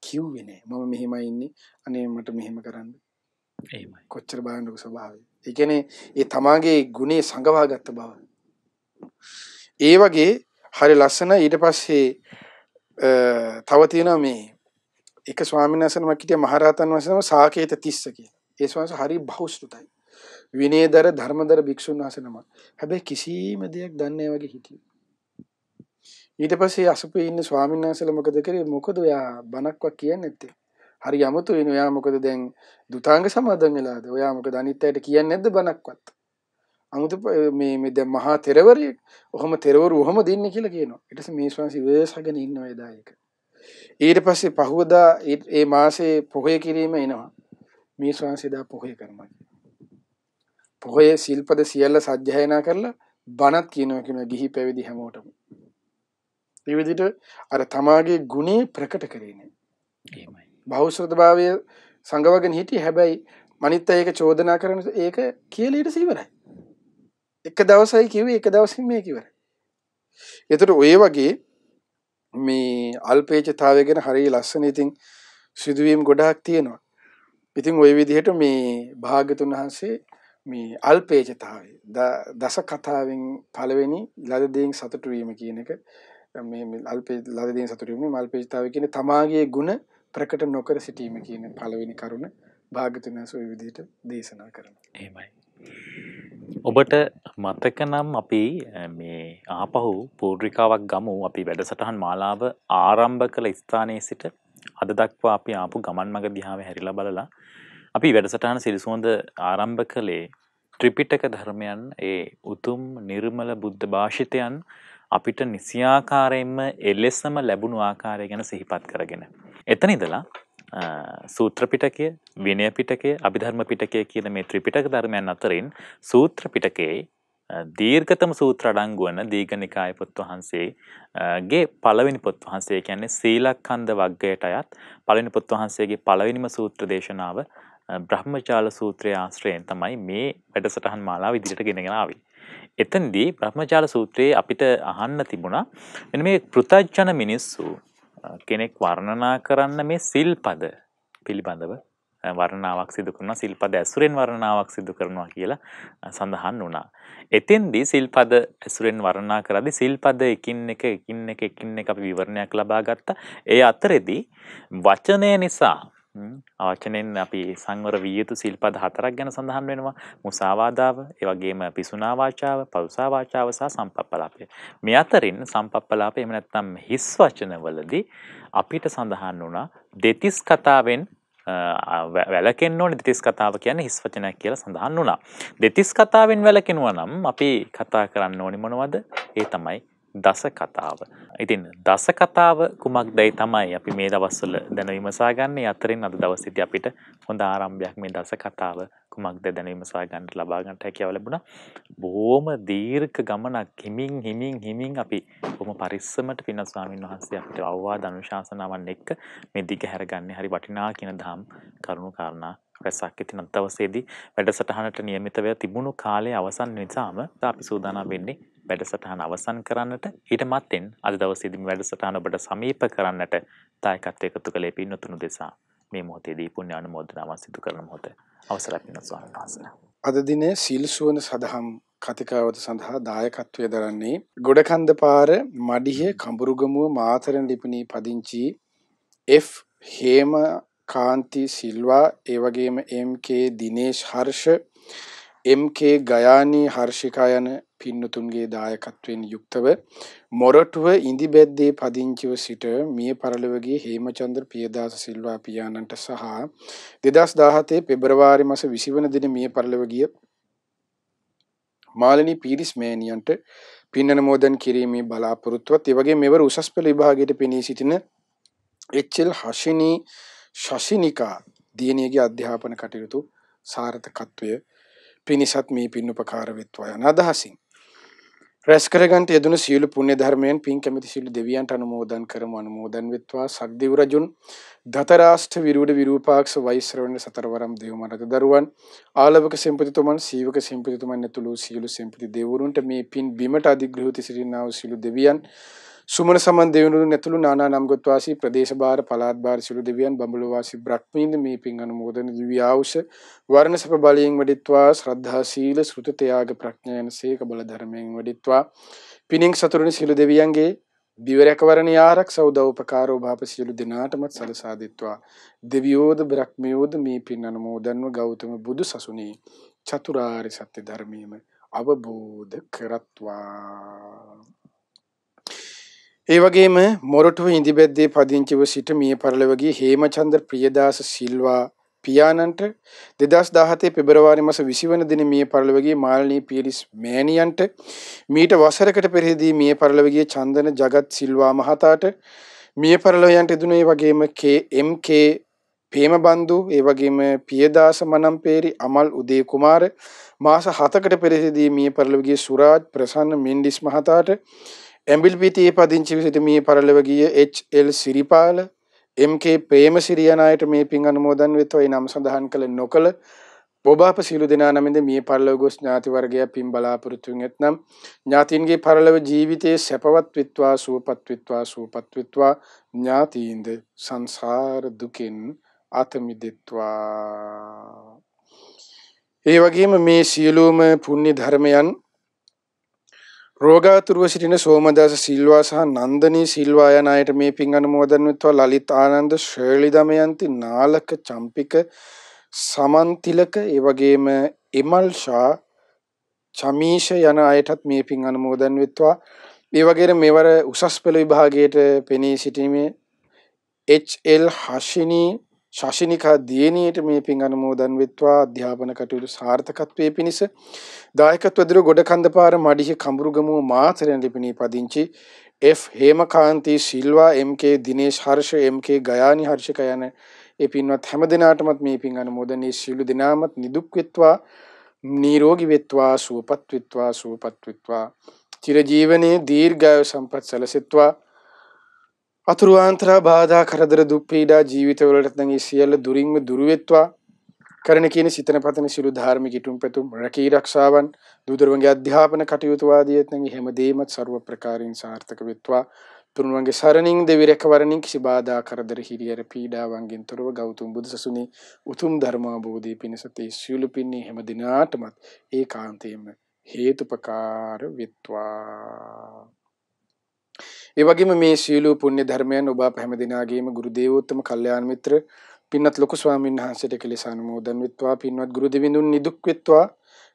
කිව්වේ නෑ මම මෙහෙමයි ඉන්නේ අනේ මට මෙහෙම කරන්න. එහෙමයි. කොච්චර බලන්නක ස්වභාවය. ඒ කියන්නේ ඒ තමාගේ ගුණේ සංගවා ගත්ත බව. ඒ වගේ හරි ලස්සන ඊට පස්සේ තව තියෙනවා මේ එක ස්වාමීන් වහන්සේ නමක් හිටිය මහරහතන් වහන්සේ නම සාකේත තිස්ස කියලා. ඒ ස්වාමීන් වහන්සේ හරි බහුශ්‍රතයි. විනයදර ධර්මදර භික්ෂුන් වහන්සේ නමක්. හැබැයි කිසිම දෙයක් දන්නේ නැහැ වගේ හිටියේ. ඊට පස්සේ අසපුවේ ඉන්න ස්වාමීන් වහන්සේලා මොකද කරේ? මොකද ඔයා බණක්වත් කියන්නේ නැත්තේ? හරි යමුතු වෙන ඔයා මොකද දැන් දුතාංග සමාදන් වෙලාද? ඔයා මොකද අනිත් අයට කියන්නේ නැද්ද බණක්වත්? අමුතු මේ දැන් මහා තෙරවරියෙක්. ඔහොම තෙරවරු ඔහොම දෙන්නේ කියලා කියනවා. ඊට පස්සේ මේ ස්වාමීන් වහන්සේ ඉවසගෙන ඉන්නවා එදා ඒක. ඊට පස්සේ පහුවදා ඒ මාසේ පොහොය කිරීම එනවා. මේ ස්වාංශයදා පොහොය කරනවා. පොහොය සිල්පද සියල්ල සජ්ජායනා කරලා බණත් කියනවා ගිහි පැවිදි හැමෝටම. මේ විදිහට අර තමාගේ ගුණේ ප්‍රකට කරේ නේ. එහෙමයි. බහුශ්‍රතභාවය සංගවගෙන හිටියේ. හැබැයි මනිත් අය ඒක චෝදනා කරන ඒක කියලා ඊට ඉවරයි. එක දවසයි කිව්වේ, එක දවසින් මේක ඉවරයි. ඒතර ඔය වගේ මේ අල්පේචතාවය ගැන හරිය ලස්සන ඉතින් සිදුවීම් ගොඩාක් තියෙනවා. ඉතින් ওই විදිහට මේ භාග්‍යතුන් වහන්සේ මේ අල්පේචතාවය දස කතාවෙන් පළවෙනි ලද දෙයින් සතුටු වීම කියන එක මේ ලද දෙයින් සතුටු වීම අල්පේචතාවය කියන්නේ තමාගේ ගුණ ප්‍රකට නොකර සිටීම කියන පළවෙනි කරුණ භාග්‍යතුන් වහන්සේ ওই විදිහට දේශනා කරනවා. එහෙමයි. ඔබට මතක නම් අපි මේ ආපහු පූර්විකාවක් ගමු. අපි වැඩසටහන් මාලාව ආරම්භ කළ ස්ථානයේ සිට අද දක්වා අපි ආපු ගමන් මඟ දිහාවේ හැරිලා බලලා අපි වැඩසටහන සිරිසුවඳ ආරම්භ කළේ ත්‍රිපිටක ධර්මයන් ඒ උතුම් නිර්මල බුද්ධ භාෂිතයන් අපිට නිසියාකාරයෙන්ම එලෙසම ලැබුණු ආකාරය ගැන සිහිපත් කරගෙන. එතන ඉඳලා සූත්‍ර පිටකය, විනය පිටකය, අභිධර්ම පිටකය කියන මේ ත්‍රිපිටක ධර්මයන් අතරින් සූත්‍ර පිටකයේ දීර්ඝතම සූත්‍ර අඩංගු වන දීඝනිකාය පොත් වහන්සේගේ පළවෙනි පොත් වහන්සේ කියන්නේ සීලක්ඛන්ධ වග්ගයට අයත් පළවෙනි පොත් වහන්සේගේ පළවෙනිම සූත්‍ර දේශනාව බ්‍රහ්මජාල සූත්‍රයේ ආශ්‍රයෙන් තමයි මේ වැඩසටහන් මාලාව ඉදිරියට ගෙනගෙන ආවේ. එතනදී බ්‍රහ්මජාල සූත්‍රයේ අපිට අහන්න තිබුණා මෙන්න මේ පෘථජන මිනිස්සු කෙනෙක් වර්ණනා කරන්න මේ සිල්පද පිළිබඳව වර්ණනාවක් සිදු කරනවා, සිල්පද ඇසුරෙන් වර්ණනාවක් සිදු කරනවා කියලා සඳහන් වුණා. එතෙන්දී සිල්පද ඇසුරෙන් වර්ණනා කරද්දී සිල්පද එකින් එක අපි විවරණයක් ලබා ගත්තා. ඒ අතරෙදී වචනය නිසා වචනෙන් අපි සංවර විය යුතු සිල්පද 4ක් ගැන සඳහන් වෙනවා. මුසාවාදාව, ඒ වගේම පිසුනා වාචාව, පරුසා වාචාව සහ සම්පප්පලාපය. මේ අතරින් සම්පප්පලාපය එහෙම නැත්නම් හිස් වචනවලදී අපිට සඳහන් වුණා දෙතිස් කතාවෙන් වැළකෙන්න ඕනේ. දෙතිස් කතාව කියන්නේ හිස් වචනයක් කියලා සඳහන් වුණා. දෙතිස් කතාවෙන් වැළකෙනවා නම් අපි කතා කරන්න ඕනේ මොනවද? ඒ තමයි දස කතාව. ඉතින් දස කතාව කුමක්දයි තමයි අපි මේ දවස්වල දැන විමසා ගන්න. අතරින් අද දවසේදී අපිට හොඳ ආරම්භයක් මේ දස කතාව කුමක්ද දැන විමසා ගන්නට ලබා ගන්නට හැකියාව ලැබුණා. බොහොම දීර්ඝ ගමනක් හිමින් අපි බොහොම පරිස්සමට පින්න ස්වාමීන් වහන්සේ අපිට අවවාද අනුශාසනාවන් එක්ක මේ දිග හැරගන්නේ හරි වටිනා කියන දහම් කරුණු කාරණා රැසක්. ඉතින් අද දවසේදී වැඩසටහනට නියමිතව තිබුණු කාලය අවසන් නිසාම අපි සූදානම් වෙන්නේ වැඩසටහන අවසන් කරන්නට. ඊට මත්තෙන් අද දවසේදී මේ වැඩසටහන ඔබට සමීප කරන්නට දායකත්වය එකතු කළේ පින්වතුන් දෙසා මේ මොහොතේදී පුණ්‍ය අනුමෝදනාවක් සිදු කරන මොහොත. අවසරයි පින්වත් ස්වාමීන් වහන්සේ. අද දිනේ සීල් සුවඳ සදහම් කතිකාවත සඳහා දායකත්වය දරන්නේ ගොඩකන්ද පාර මඩිහ කඹුරුගමුව මාතරන් ලිපිණී පදිංචි F හේමකාන්ති සිල්වා, ඒ වගේම MK දිනේෂ් හර්ෂ, MK ගයානී හර්ෂිකා යන පින්නතුන්ගේ දායකත්වයෙන් යුක්තව මොරටුව ඉඳිබැද්දේ පදිංචිව සිට මිය පරලොවගේ හේමචන්ද්‍ර පියදාස සිල්වා පියාණන්ට සහ 2017 පෙබරවාරි මාස 20 වන දින මිය පරලොව ගිය මාලිනී පීරිස් මෑණියන්ට පින් අනුමෝදන් කිරීමේ බලාපොරොත්තුවත්, ඒ වගේම මෙවර උසස් පෙළ විභාගයට පෙනී සිටින HL ශෂිනිකා දියණියගේ අධ්‍යාපන කටයුතු සාර්ථකත්වය පිණිසත් මේ පින් උපකාර වෙත්වා යන අදහසින් රැස් කරගන්ට යෙදුණු සියලු පුණ්‍ය ධර්මයන් පින් කැමැති සියලු දෙවියන්ට අනුමෝදන් කරමු. අනුමෝදන් වෙත්වා. සක්දිව් රජුන් දතරාෂ්ඨ විරූඪ විරූපාක්ෂ වෛශ්‍රවණ සතරවරම් දේවමනත දරුවන් ආලවක සෙන්පතිතුමන් සීවක සෙන්පතිතුමන් ඇතුළු සියලු සෙන්පති දෙවිවරුන්ට මේ පින් බිමට අධිග්‍රහිත සිටිනා වූ සියලු දෙවියන් සුමන සමන් දෙවිවරුන් ඇතුළු නානා නම්ගොත් වාසී ප්‍රදේශ බාහිර පළාත් බාහිර සියලු දෙවියන් බඹලොව වාසී බ්‍රහ්මීන්ද මේ පින් අනුමෝදන දිව්‍ය ආයුෂ වර්ණ සප බලයෙන් වඩිත්වා. ශ්‍රද්ධා සීල සෘත ත්‍යාග ප්‍රඥා යන සීක බල ධර්මයෙන් වඩිත්වා. පිනින් සතුරුනි සියලු දෙවියන්ගේ දිවරැකවරණී ආරක්ෂා උදව් උපකාර ඔබ සියලු දෙනාටම සලසා දෙත්වා. දෙවියෝද බ්‍රහ්මියෝද මේ පින් අනුමෝදන්ව ගෞතම බුදු සසුනේ චතුරාර්ය සත්‍ය ධර්මයේම අවබෝධ කරත්වා. ඒ වගේම මොරටුව ඉඳිබැද්දේ පදිංචිව සිට මිය පරලොවගේ හේමචන්ද්‍ර ප්‍රියදාස සිල්වා පියාණන්ට 2017 පෙබරවාරි මාස 20 වන දින මිය පරලොවගේ මාලිනී පීරිස් මෑණියන්ට මීට වසරකට පෙරදී මිය පරලොවගේ චන්දන ජගත් සිල්වා මහතාට මිය පරලොවයන්ට ඉදුණු ඒ වගේම MK ප්‍රේමබන්දු ඒ වගේම පියදාස මනම්පේරි අමල් උදේ කුමාර මාස 7කට පෙරදී මිය පරලොව ගිය සුරාජ් ප්‍රසන්න මෙන්ඩිස් මහතාට ඇඹිලිපිටියේ පදිංචි සිට මිය පරලොව ගිය HL සිරිපාල MK ප්‍රේමසිරි යන අයට මේ පින් අනුමෝදන් වෙත්වා. ඒ නම් සඳහන් කළ නොකළ ඔබ අප සියලු දෙනා නමින්ද මිය පරලොව ගොස් ඥාති වර්ගයා පින් බලාපොරොත්තු වෙන ඇතනම් ඥාතීන්ගේ පරලොව ජීවිතයේ සැපවත් විත්වා සුවපත් විත්වා සුවපත් විත්වා ඥාතීන්ද සංසාර දුකින් අත මිදෙත්වා. ඒ වගේම මේ සියලුම පුණ්‍ය ධර්මයන් රෝගාතුරව සිටින සෝමදාස සිල්වා සහ නන්දනී සිල්වා යන අයට මේ පින් අනුමෝදන් වෙත්වා. ලලිත් ආනන්ද ශෛලි දමයන්ති නාලක චම්පික සමන්තිලක ඒ වගේම එමල් ෂා චමීෂ යන අයටත් මේ පින් අනුමෝදන් වෙත්වා. ඒ වගේම මෙවර උසස් පෙළ විභාගයට පෙනී සිටීමේ HL හෂිනී ශාසිනිකා දියණියට මේ පින් අනුමෝදන් වෙත්වා. අධ්‍යාපන කටයුතු සාර්ථකත්වයේ පිණිස දායකත්ව දර ගොඩකන්දපාර මඩිහ කඹුරුගමුව මාතරයන් ලිපිණී පදිංචි F හේමකාන්ති Silva MK Dinesh Harsha MK Gayani හර්ෂක යන ඒ පින්වත් හැම දිනාටමත් මේ පින් අනුමෝදන්. මේ සියලු දිනාමත් නිදුක් වෙත්වා නිරෝගී වෙත්වා සුවපත් වෙත්වා සුවපත් වෙත්වා චිරජීවනයේ දීර්ඝායු සම්පත් සැලසෙත්වා. අතුරු ආන්තරා බාධා කරදර දුක් පීඩා ජීවිතවලට නැගී සියල්ල දුරින්ම දුරු වෙත්වා. කරන කියන සිතන පතන සිළු ධාර්මික ඉටුම් පැතුම් රැකී රක්ෂාවන් දූදරුවන්ගේ අධ්‍යාපන කටයුතු ආදියත් නැගී හැමදේමත් ਸਰව ප්‍රකාරයෙන් සාර්ථක වෙත්වා. තුනුවන්ගේ සරණින් දෙවි රැකවරණින් කිසි බාධා කරදර හිරියර පීඩාවන්ගෙන් තොරව ගෞතම බුදුසසුනේ උතුම් ධර්මාභෝධී පිණිස තේ සියලු පින්නේ හැම දිනාටමත් ඒකාන්තයෙන්ම හේතුපකාර වෙත්වා. ඒ වගේම මේ සියලු පුණ්‍ය ධර්මයන් ඔබ අප හැම දිනාගේම ගුරු දේවෝත්තම කල්යාණ මිත්‍ර පින්වත් ලොකු ස්වාමීන් වහන්සේට කෙලෙස අනුමෝදන් වෙත්වා. පින්වත් ගුරු දෙවිඳුන් නිදුක් වෙත්වා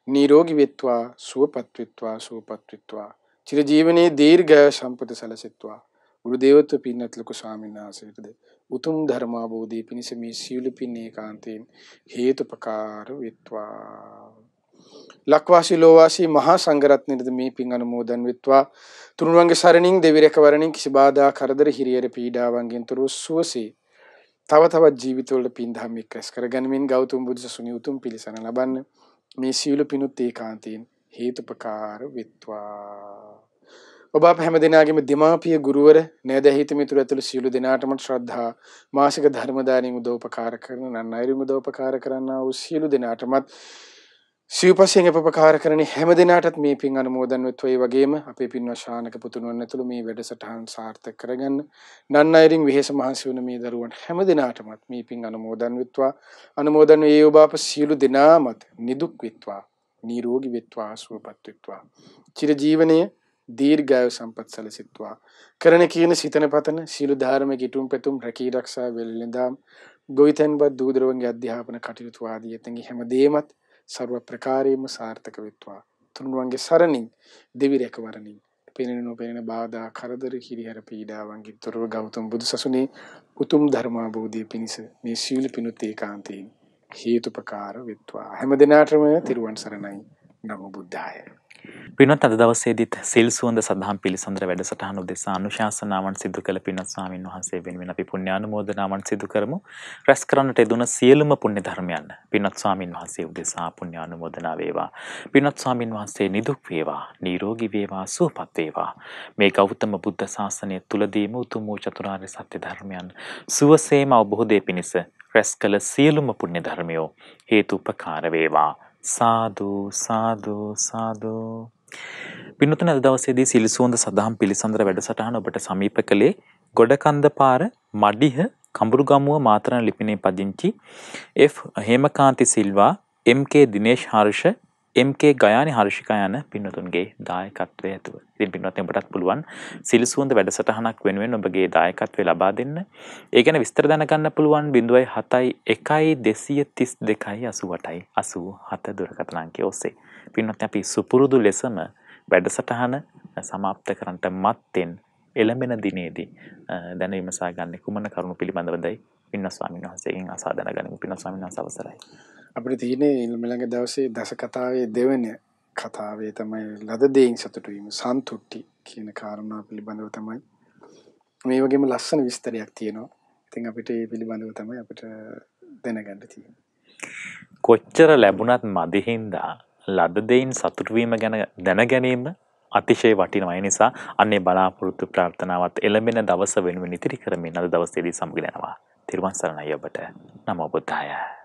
නිරෝගී වෙත්වා සුවපත් වෙත්වා සුවපත් වෙත්වා චිරජීවනයේ දීර්ඝායු සම්පත සැලසෙත්වා. ගුරු දේවත්ව පින්වත් ලොකු ස්වාමීන් වහන්සේටද උතුම් ධර්මාභෝධී පිණිස මේ සියලු පින් ඒකාන්තයෙන් හේතුපකාර වෙත්වා. ලක්වාසී ලෝවාසී මහා සංඝරත්නයේද මේ පින් අනුමෝදන් වෙත්වා. තුනුරුවන්ගේ සරණින් දෙවි රැකවරණින් කිසි බාධා කරදර හිරියර පීඩාවන්ගෙන් තොරව සුවසේ තව තවත් ජීවිතවලට පින් දහම් එක්රැස් කරගනිමින් ගෞතම බුදුසසුනේ උතුම් පිළිසරණ ලබන්න මේ සියලු පිනුත් ඒකාන්තයෙන් හේතුපකාර වෙත්වා. ඔබ අප හැම දිනාගේම දෙමාපිය ගුරුවර නෑදෑහිත මිතුරු ඇතුළු සියලු දෙනාටම ශ්‍රද්ධා මාසික ධර්ම දානින් උදව්පකාර කරන නන් අයරින් උදව්පකාර කරන්නා වූ සියලු දෙනාටමත් සිව්පසයෙන් අපපකාර කරන හැම දිනාටත් මේ පින් අනුමෝදන් වෙත්වා. ඒ වගේම අපේ පින්වත් ශානක පුතුණන් ඇතුළු මේ වැඩසටහන් සාර්ථක කරගන්න නන් අයරින් විහෙස මහන්සි වුණ මේ දරුවන් හැම දිනාටමත් මේ පින් අනුමෝදන් වෙත්වා. අනුමෝදන් වේ ඔබ අප සියලු දෙනාමත් නිදුක් වෙත්වා නිරෝගී වෙත්වා සුවපත් වෙත්වා චිරජීවනයේ දීර්ඝායු සම්පත් සැලසෙත්වා. කරන කියන සිතන පතන සියලු ධර්මයේ ඉටුම් පැතුම් රැකී රක්ෂා වෙලෙඳාම් ගොවිතැන්පත් දූදරුවන්ගේ අධ්‍යාපන කටයුතු ආදී එතෙන්ගේ හැම දෙයක්මත් सर्व प्रकारेම සාර්ථක වෙත්වා. තුනුරුවන්ගේ සරණින් දෙවි රැකවරණින් පෙනෙන නොපෙනෙන බාධා කරදර හිරිහැර පීඩාවන්ගෙන් තොරව ගෞතම බුදුසසුනේ උතුම් ධර්මාභෝධිය පිණිස මේ සීල පිණුත් ඒකාන්තයෙන් හේතුපකාර වෙත්වා. හැම දිනාටම තිරුවන් සරණයි. නමෝ බුද්ධාය. පින්වත් අද දවසේදීත් සිල් සුවඳ සදහම් පිළිසඳර වැඩසටහන උදෙසා අනුශාසනාවන් සිදු කළ පින්වත් ස්වාමින් වහන්සේ වෙනුවෙන් අපි පුණ්‍යානුමෝදනාවන් සිදු කරමු. රැස් කරන්නට යෙදුන සියලුම පුණ්‍ය ධර්මයන් පින්වත් ස්වාමින් වහන්සේ උදෙසා පුණ්‍යානුමෝදනා වේවා. පින්වත් ස්වාමින් වහන්සේ නිදුක් වේවා, නිරෝගී වේවා, සුවපත් වේවා. මේ ගෞතම බුද්ධ ශාසනය තුලදීම උතුම් වූ චතුරාර්ය සත්‍ය ධර්මයන් සුවසේම අවබෝධයේ පිණිස රැස් කළ සියලුම පුණ්‍ය ධර්මයෝ හේතුපකාර වේවා. සාදු සාදු සාදු. පින්වතුනි අද දවසේදී සිල් සුවඳ සදහම් පිළිසඳර වැඩසටහන ඔබට සමීප කළේ ගොඩකන්දපාර මඩිහ කඹුරුගමුව මාතරණ ලිපිනේ පදිංචි F හේමකාන්ති Silva MK Dinesh Harsha MK Gayani හර්ෂිකා යන පින්වතුන්ගේ දායකත්වය ඇතුව. ඉතින් පින්වත්නි ඔබටත් පුළුවන් සිල් සුවඳ වැඩසටහනක් වෙනුවෙන් ඔබගේ දායකත්වය ලබා දෙන්න. ඒ ගැන විස්තර දැනගන්න පුළුවන් 071128288 දුරකථන අංකය ඔස්සේ. පින්වත්නි අපි සුපුරුදු ලෙසම වැඩසටහන සමාප්ත කරන්නට මත්තෙන් එළඹෙන දිනේදී දැනීම සාගන්නේ කුමන කරුණු පිළිබඳවදයි පින්වත් ස්වාමීන් වහන්සේගෙන් අසා දැනගනිමු. පින්වත් ස්වාමීන් වහන්සේ අවසරයි. අපිට තියෙන්නේ ඊළඟ දවසේ දස කතාවේ දෙවෙනි කතාවේ තමයි ලද දෙයින් සතුටු වීම සන්තුට්ටි කියන කාරණා පිළිබඳව තමයි මේ වගේම ලස්සන විස්තරයක් තියෙනවා. ඉතින් අපිට මේ පිළිබඳව තමයි අපිට දැනගන්න තියෙන්නේ. කොච්චර ලැබුණත් මදි හින්දා ලද දෙයින් සතුටු වීම ගැන දැන ගැනීම අතිශය වටිනවා. ඒ නිසා අන්නේ බලාපොරොත්තු ප්‍රාර්ථනාවත් එළඹෙන දවස වෙනුවෙන් ඉතිරි කරමින් අද දවසේදී සමග යනවා. තිරුවන් සරණයි ඔබට. නමෝ බුද්ධාය.